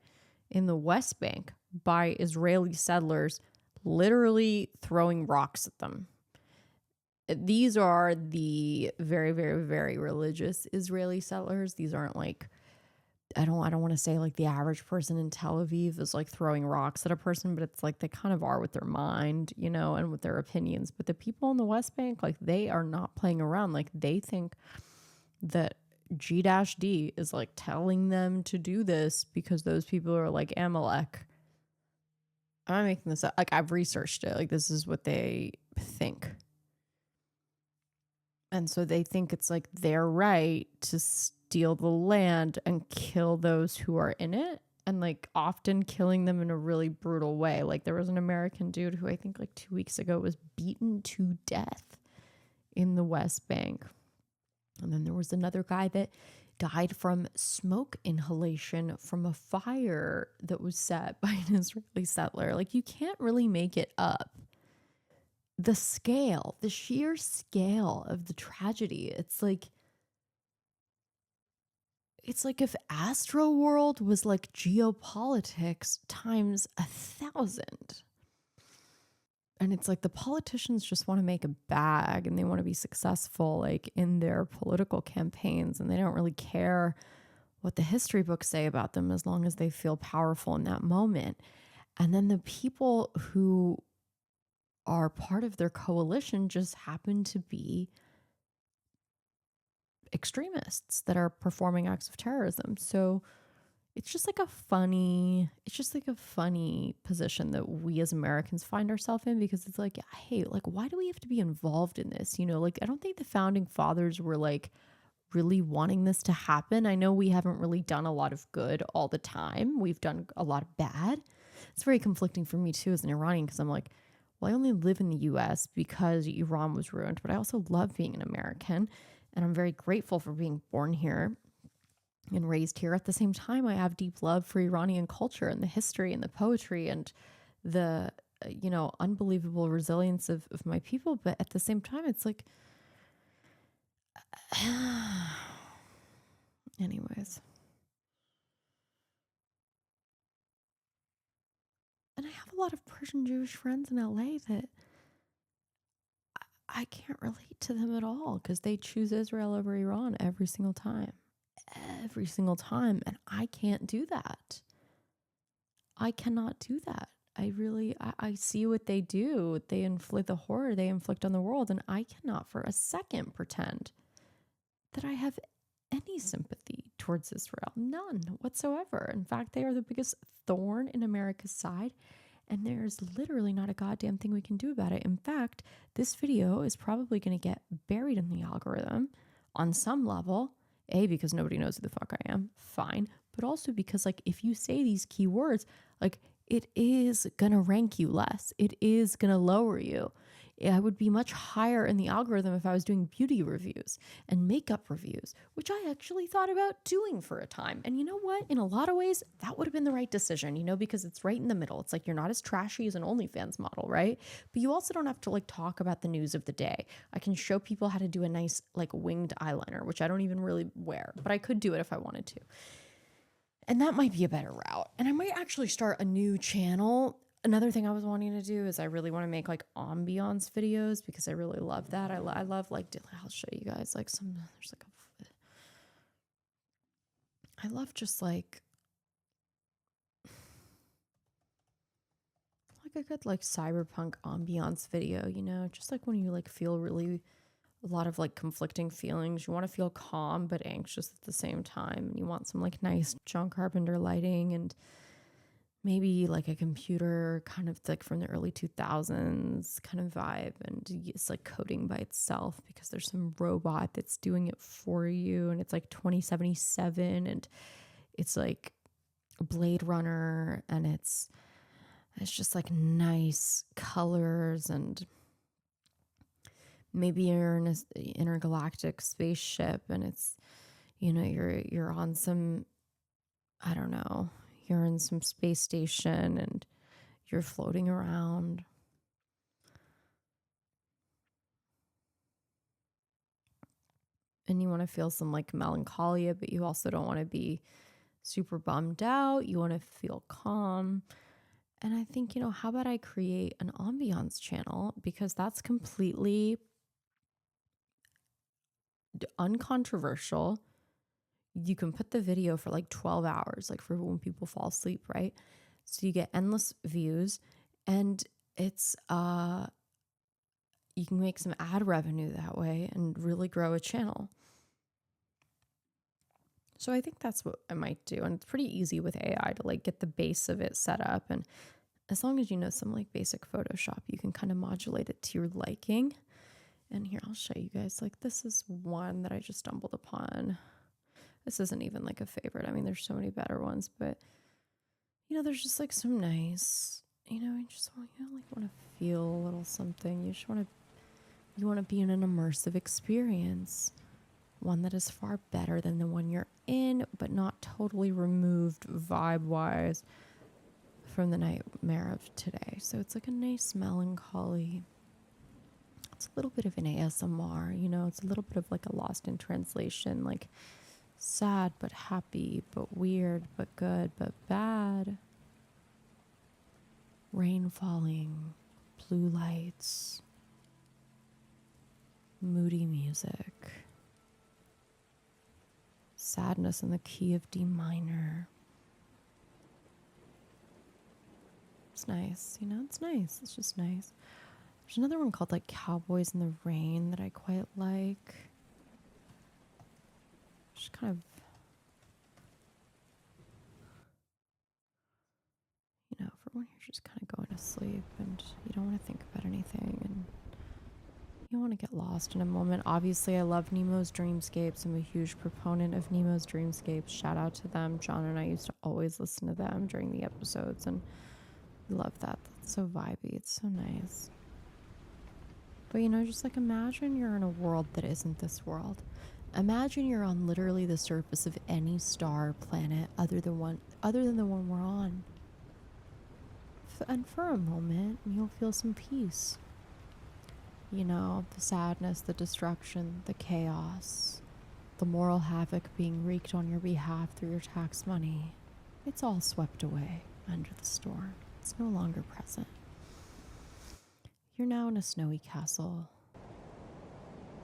in the West Bank by Israeli settlers literally throwing rocks at them. These are the very, very, very religious Israeli settlers. These aren't like, I don't want to say like the average person in Tel Aviv is like throwing rocks at a person, but it's like they kind of are with their mind, you know, and with their opinions. But the people in the West Bank, like they are not playing around. Like they think that G-D is like telling them to do this because those people are like Amalek. I'm not making this up. Like I've researched it. Like this is what they think. And so they think it's like their right to steal the land and kill those who are in it, and like often killing them in a really brutal way. Like there was an American dude who I think like 2 weeks ago was beaten to death in the West Bank. And then there was another guy that died from smoke inhalation from a fire that was set by an Israeli settler. Like you can't really make it up. The scale, the sheer scale of the tragedy. It's like if Astroworld was like geopolitics times 1,000. And it's like the politicians just want to make a bag and they want to be successful like in their political campaigns, and they don't really care what the history books say about them as long as they feel powerful in that moment. And then the people who are part of their coalition just happen to be extremists that are performing acts of terrorism. So it's just like a funny position that we as Americans find ourselves in, because it's like, hey, like, why do we have to be involved in this? You know, like, I don't think the founding fathers were like really wanting this to happen. I know we haven't really done a lot of good all the time. We've done a lot of bad. It's very conflicting for me too as an Iranian, because I'm like, well, I only live in the US because Iran was ruined, but I also love being an American, and I'm very grateful for being born here and raised here. At the same time, I have deep love for Iranian culture and the history and the poetry and the, you know, unbelievable resilience of my people. But at the same time, it's like, anyways. And I have a lot of Persian Jewish friends in LA that I can't relate to them at all, because they choose Israel over Iran every single time. Every single time. And I can't do that. I cannot do that. I see what they do. They inflict the horror they inflict on the world. And I cannot for a second pretend that I have any sympathy towards Israel. None whatsoever. In fact, they are the biggest thorn in America's side. And there's literally not a goddamn thing we can do about it. In fact, this video is probably going to get buried in the algorithm on some level. A, because nobody knows who the fuck I am. Fine. But also because, like, if you say these keywords, like, it is going to rank you less. It is going to lower you. I would be much higher in the algorithm if I was doing beauty reviews and makeup reviews, which I actually thought about doing for a time. And you know what? In a lot of ways, that would have been the right decision, you know, because it's right in the middle. It's like you're not as trashy as an OnlyFans model, right? But you also don't have to like talk about the news of the day. I can show people how to do a nice like winged eyeliner, which I don't even really wear, but I could do it if I wanted to. And that might be a better route. And I might actually start a new channel. Another thing I was wanting to do is I really want to make like ambiance videos, because I really love that. I love like, I'll show you guys like there's like I love just like a good like cyberpunk ambiance video, you know, just like when you like feel really a lot of like conflicting feelings. You want to feel calm but anxious at the same time. And you want some like nice John Carpenter lighting, and maybe like a computer kind of like from the early 2000s kind of vibe, and it's like coding by itself because there's some robot that's doing it for you, and it's like 2077, and it's like Blade Runner, and it's just like nice colors, and maybe you're in an intergalactic spaceship, and it's, you're on some, I don't know, you're in some space station and you're floating around. And you want to feel some like melancholia, but you also don't want to be super bummed out. You want to feel calm. And I think, how about I create an ambiance channel, because that's completely uncontroversial. You can put the video for like 12 hours, like for when people fall asleep, right? So you get endless views, and it's you can make some ad revenue that way and really grow a channel. So I think that's what I might do. And it's pretty easy with AI to like get the base of it set up. And as long as you know some like basic Photoshop, you can kind of modulate it to your liking. And here, I'll show you guys. Like, this is one that I just stumbled upon. This isn't even like a favorite. I mean, there's so many better ones, but there's just like some nice, you just want to feel a little something. You want to be in an immersive experience. One that is far better than the one you're in, but not totally removed vibe-wise from the nightmare of today. So it's like a nice melancholy. It's a little bit of an ASMR, it's a little bit of like a lost in translation, like sad but happy, but weird, but good, but bad. Rain falling, blue lights, moody music. Sadness in the key of D minor. It's nice, it's nice. It's just nice. There's another one called like Cowboys in the Rain that I quite like. Just kind of, for when you're just kind of going to sleep and you don't want to think about anything and you want to get lost in a moment. Obviously, I love Nemo's Dreamscapes. I'm a huge proponent of Nemo's Dreamscapes. Shout out to them. John and I used to always listen to them during the episodes, and we love that. That's so vibey. It's so nice. But, just like imagine you're in a world that isn't this world. Imagine you're on literally the surface of any star or planet other than the one we're on. And for a moment, you'll feel some peace. The sadness, the destruction, the chaos, the moral havoc being wreaked on your behalf through your tax money. It's all swept away under the storm. It's no longer present. You're now in a snowy castle.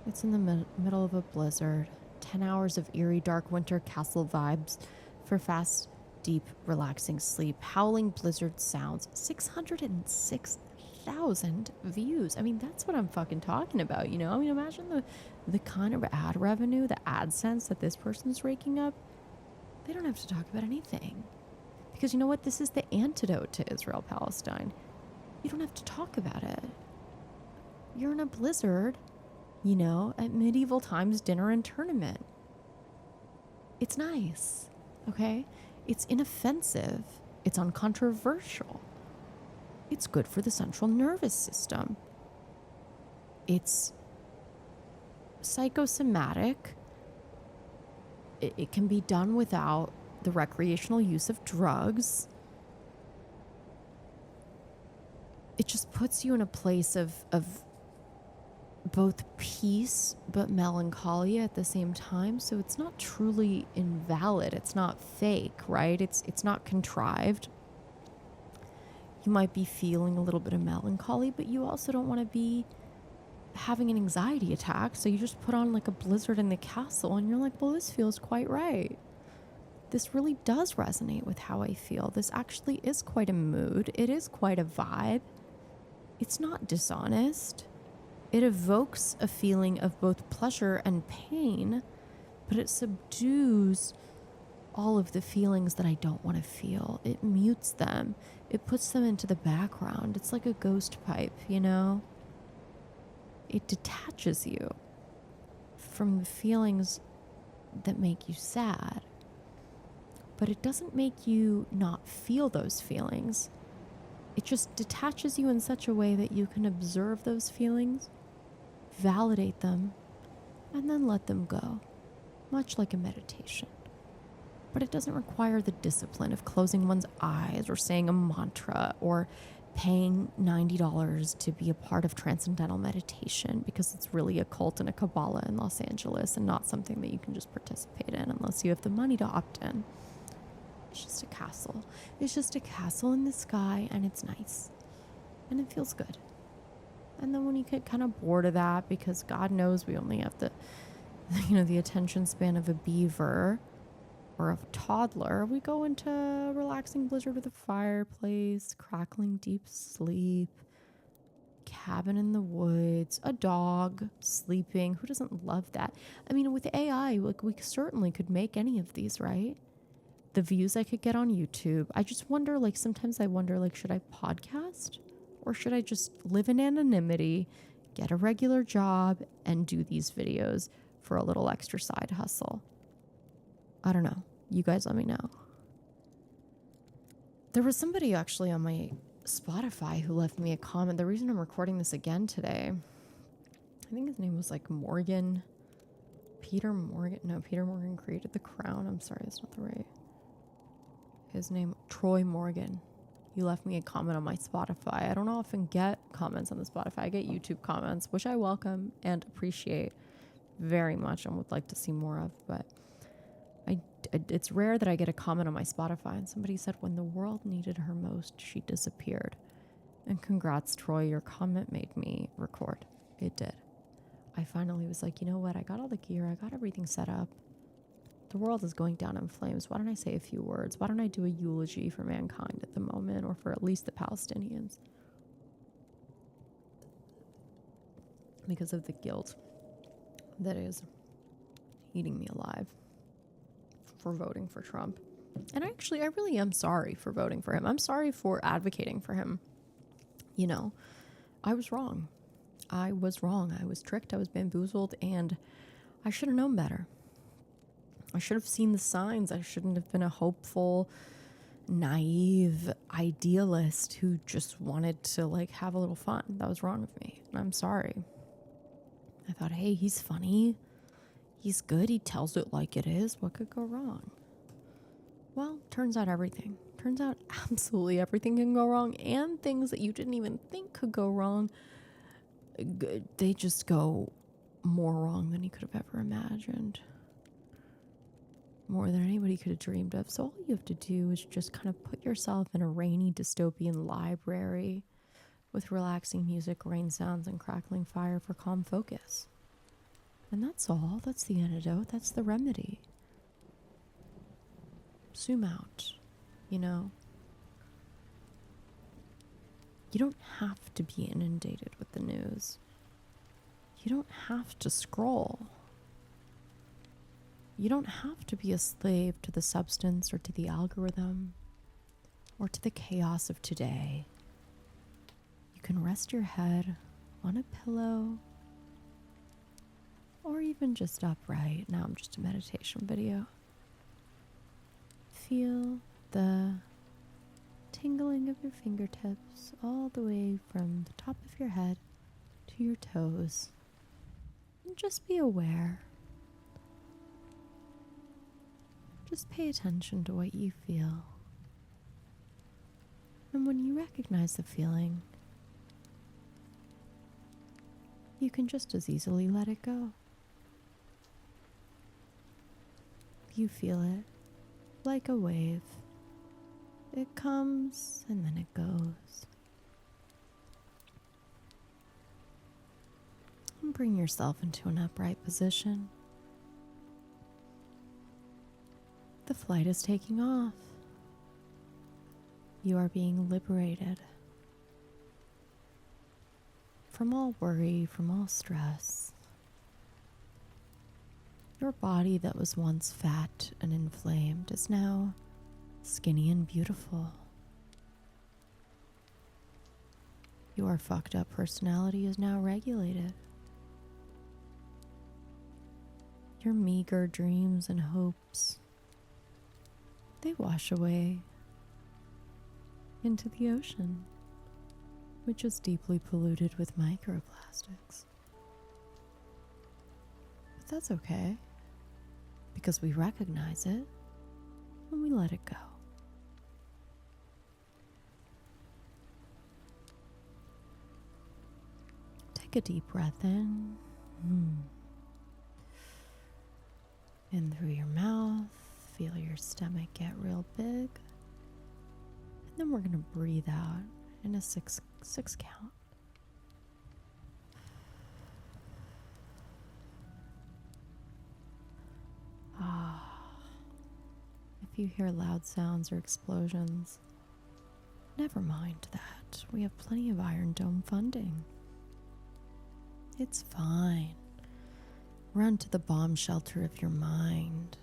It's in the middle of a blizzard. 10 hours of eerie, dark winter castle vibes for fast, deep, relaxing sleep. Howling blizzard sounds. 606,000 views. I mean, that's what I'm fucking talking about, I mean, imagine the kind of ad revenue, the AdSense that this person's raking up. They don't have to talk about anything. Because you know what? This is the antidote to Israel-Palestine. You don't have to talk about it. You're in a blizzard, at medieval times dinner and tournament. It's nice, okay? It's inoffensive. It's uncontroversial. It's good for the central nervous system. It's psychosomatic. It can be done without the recreational use of drugs. It just puts you in a place of both peace but melancholia at the same time. So it's not truly invalid. It's not fake, right? It's not contrived. You might be feeling a little bit of melancholy, but you also don't want to be having an anxiety attack. So you just put on like a blizzard in the castle and you're like, well, this feels quite right. This really does resonate with how I feel. This actually is quite a mood. It is quite a vibe. It's not dishonest. It evokes a feeling of both pleasure and pain, but it subdues all of the feelings that I don't want to feel. It mutes them. It puts them into the background. It's like a ghost pipe, It detaches you from the feelings that make you sad. But it doesn't make you not feel those feelings. It just detaches you in such a way that you can observe those feelings, validate them, and then let them go. much like a meditation. But it doesn't require the discipline of closing one's eyes or saying a mantra or paying $90 to be a part of transcendental meditation, because it's really a cult and a Kabbalah in Los Angeles and not something that you can just participate in unless you have the money to opt in. It's just a castle. It's just a castle in the sky, and it's nice. And it feels good. And then when you get kind of bored of that, because God knows we only have the attention span of a beaver or of a toddler, we go into a relaxing blizzard with a fireplace, crackling deep sleep, cabin in the woods, a dog sleeping. Who doesn't love that? I mean, with AI, like, we certainly could make any of these, right? The views I could get on YouTube. I just wonder, like, sometimes I wonder, like, should I podcast? Or should I just live in anonymity, get a regular job, and do these videos for a little extra side hustle? I don't know. You guys let me know. There was somebody actually on my Spotify who left me a comment. The reason I'm recording this again today, I think his name was like Morgan. Peter Morgan. No, Peter Morgan created The Crown. I'm sorry, that's not the right. His name, Troy Morgan. You left me a comment on my Spotify. I don't often get comments on the Spotify. I get YouTube comments, which I welcome and appreciate very much and would like to see more of. But it's rare that I get a comment on my Spotify. And somebody said, when the world needed her most, she disappeared. And congrats, Troy. Your comment made me record. It did. I finally was like, you know what? I got all the gear. I got everything set up. The world is going down in flames. Why don't I say a few words? Why don't I do a eulogy for mankind at the moment, or for at least the Palestinians? Because of the guilt that is eating me alive for voting for Trump. And I really am sorry for voting for him. I'm sorry for advocating for him. You know, I was wrong. I was tricked. I was bamboozled, and I should have known better. I should have seen the signs. I shouldn't have been a hopeful, naive idealist who just wanted to, like, have a little fun. That was wrong of me. And I'm sorry. I thought, hey, he's funny. He's good. He tells it like it is. What could go wrong? Well, turns out absolutely everything can go wrong, and things that you didn't even think could go wrong, they just go more wrong than you could have ever imagined. More than anybody could have dreamed of. So all you have to do is just kind of put yourself in a rainy dystopian library with relaxing music, rain sounds, and crackling fire for calm focus. And that's all. That's the antidote. That's the remedy. Zoom out, you know. You don't have to be inundated with the news. You don't have to scroll. You don't have to be a slave to the substance or to the algorithm or to the chaos of today. You can rest your head on a pillow or even just upright. Now I'm just a meditation video. Feel the tingling of your fingertips all the way from the top of your head to your toes. And just be aware. Just pay attention to what you feel. And when you recognize the feeling, you can just as easily let it go. You feel it like a wave. It comes and then it goes. And bring yourself into an upright position. The flight is taking off. You are being liberated from all worry, from all stress. Your body that was once fat and inflamed is now skinny and beautiful. Your fucked up personality is now regulated. Your meager dreams and hopes, they wash away into the ocean, which is deeply polluted with microplastics. But that's okay. because we recognize it and we let it go. Take a deep breath in. In through your mouth, feel your stomach get real big. And then we're going to breathe out in a six count. If you hear loud sounds or explosions, never mind that. We have plenty of Iron Dome funding. It's fine. Run to the bomb shelter of your mind.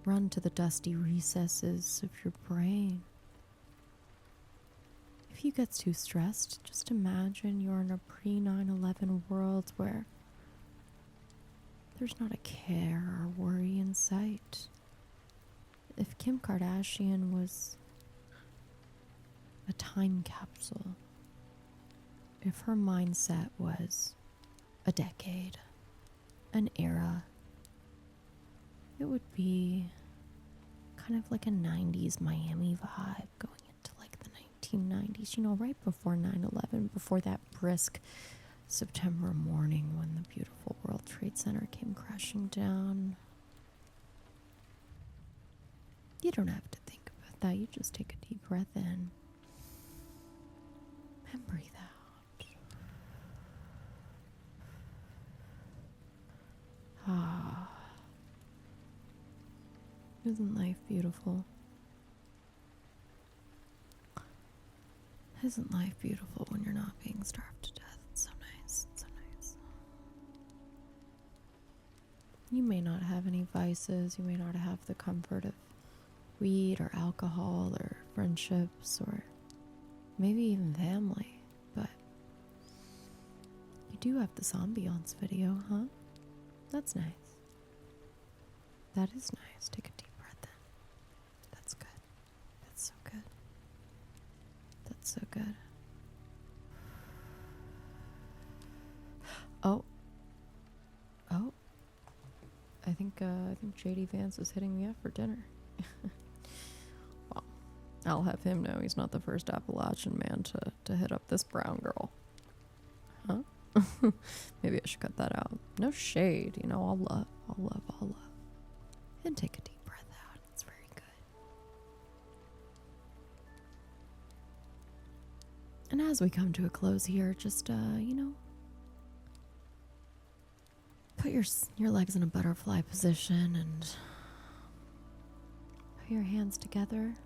Run to the dusty recesses of your brain. If you get too stressed, just imagine you're in a pre-9/11 world where there's not a care or worry in sight. If Kim Kardashian was a time capsule, if her mindset was a decade, an era, it would be kind of like a 90s Miami vibe going into like the 1990s, right before 9/11, before that brisk September morning when the beautiful World Trade Center came crashing down. You don't have to think about that. You just take a deep breath in and breathe out. Isn't life beautiful? Isn't life beautiful when you're not being starved to death? It's so nice. It's so nice. You may not have any vices. You may not have the comfort of weed or alcohol or friendships or maybe even family, but you do have this ambiance video, huh? That's nice. That is nice. Take a deep breath in. That's good. That's so good. That's so good. Oh. I think JD Vance is hitting me up for dinner. Well, I'll have him know he's not the first Appalachian man to hit up this brown girl. Huh? Maybe I should cut that out. No shade, all love. And take a deep breath out. It's very good. And as we come to a close here, just, put your legs in a butterfly position and put your hands together.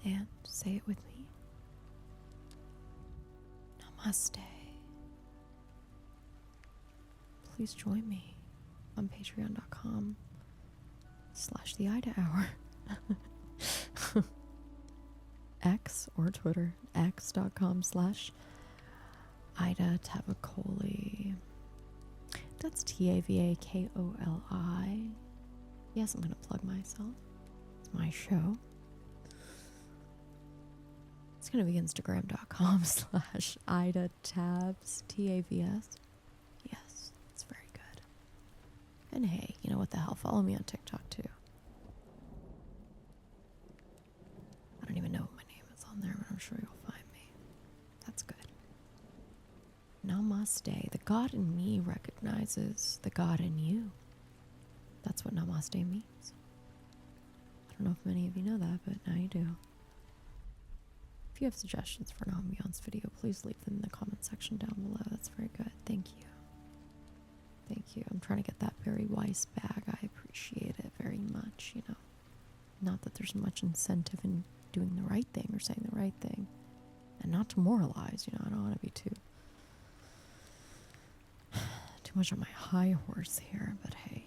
And say it with me. Namaste. Please join me on patreon.com/the Ida Hour. X or Twitter, x.com/Ida Tavakoli. That's Tavakoli. Yes, I'm going to plug myself. It's my show. It's going to be Instagram.com/Ida Tabs, TAVS. Yes, it's very good. And hey, you know what the hell? Follow me on TikTok too. I don't even know what my name is on there, but I'm sure you'll find me. That's good. Namaste. The God in me recognizes the God in you. That's what namaste means. I don't know if many of you know that, but now you do. If you have suggestions for an ambiance video, please leave them in the comment section down below. That's very good. Thank you. Thank you. I'm trying to get that Barry Weiss bag. I appreciate it very much, Not that there's much incentive in doing the right thing or saying the right thing. And not to moralize, I don't want to be too much on my high horse here. But hey,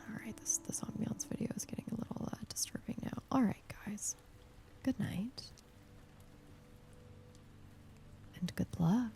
alright, this ambiance video is getting a little disturbing now. Alright, guys. Good night. And good luck.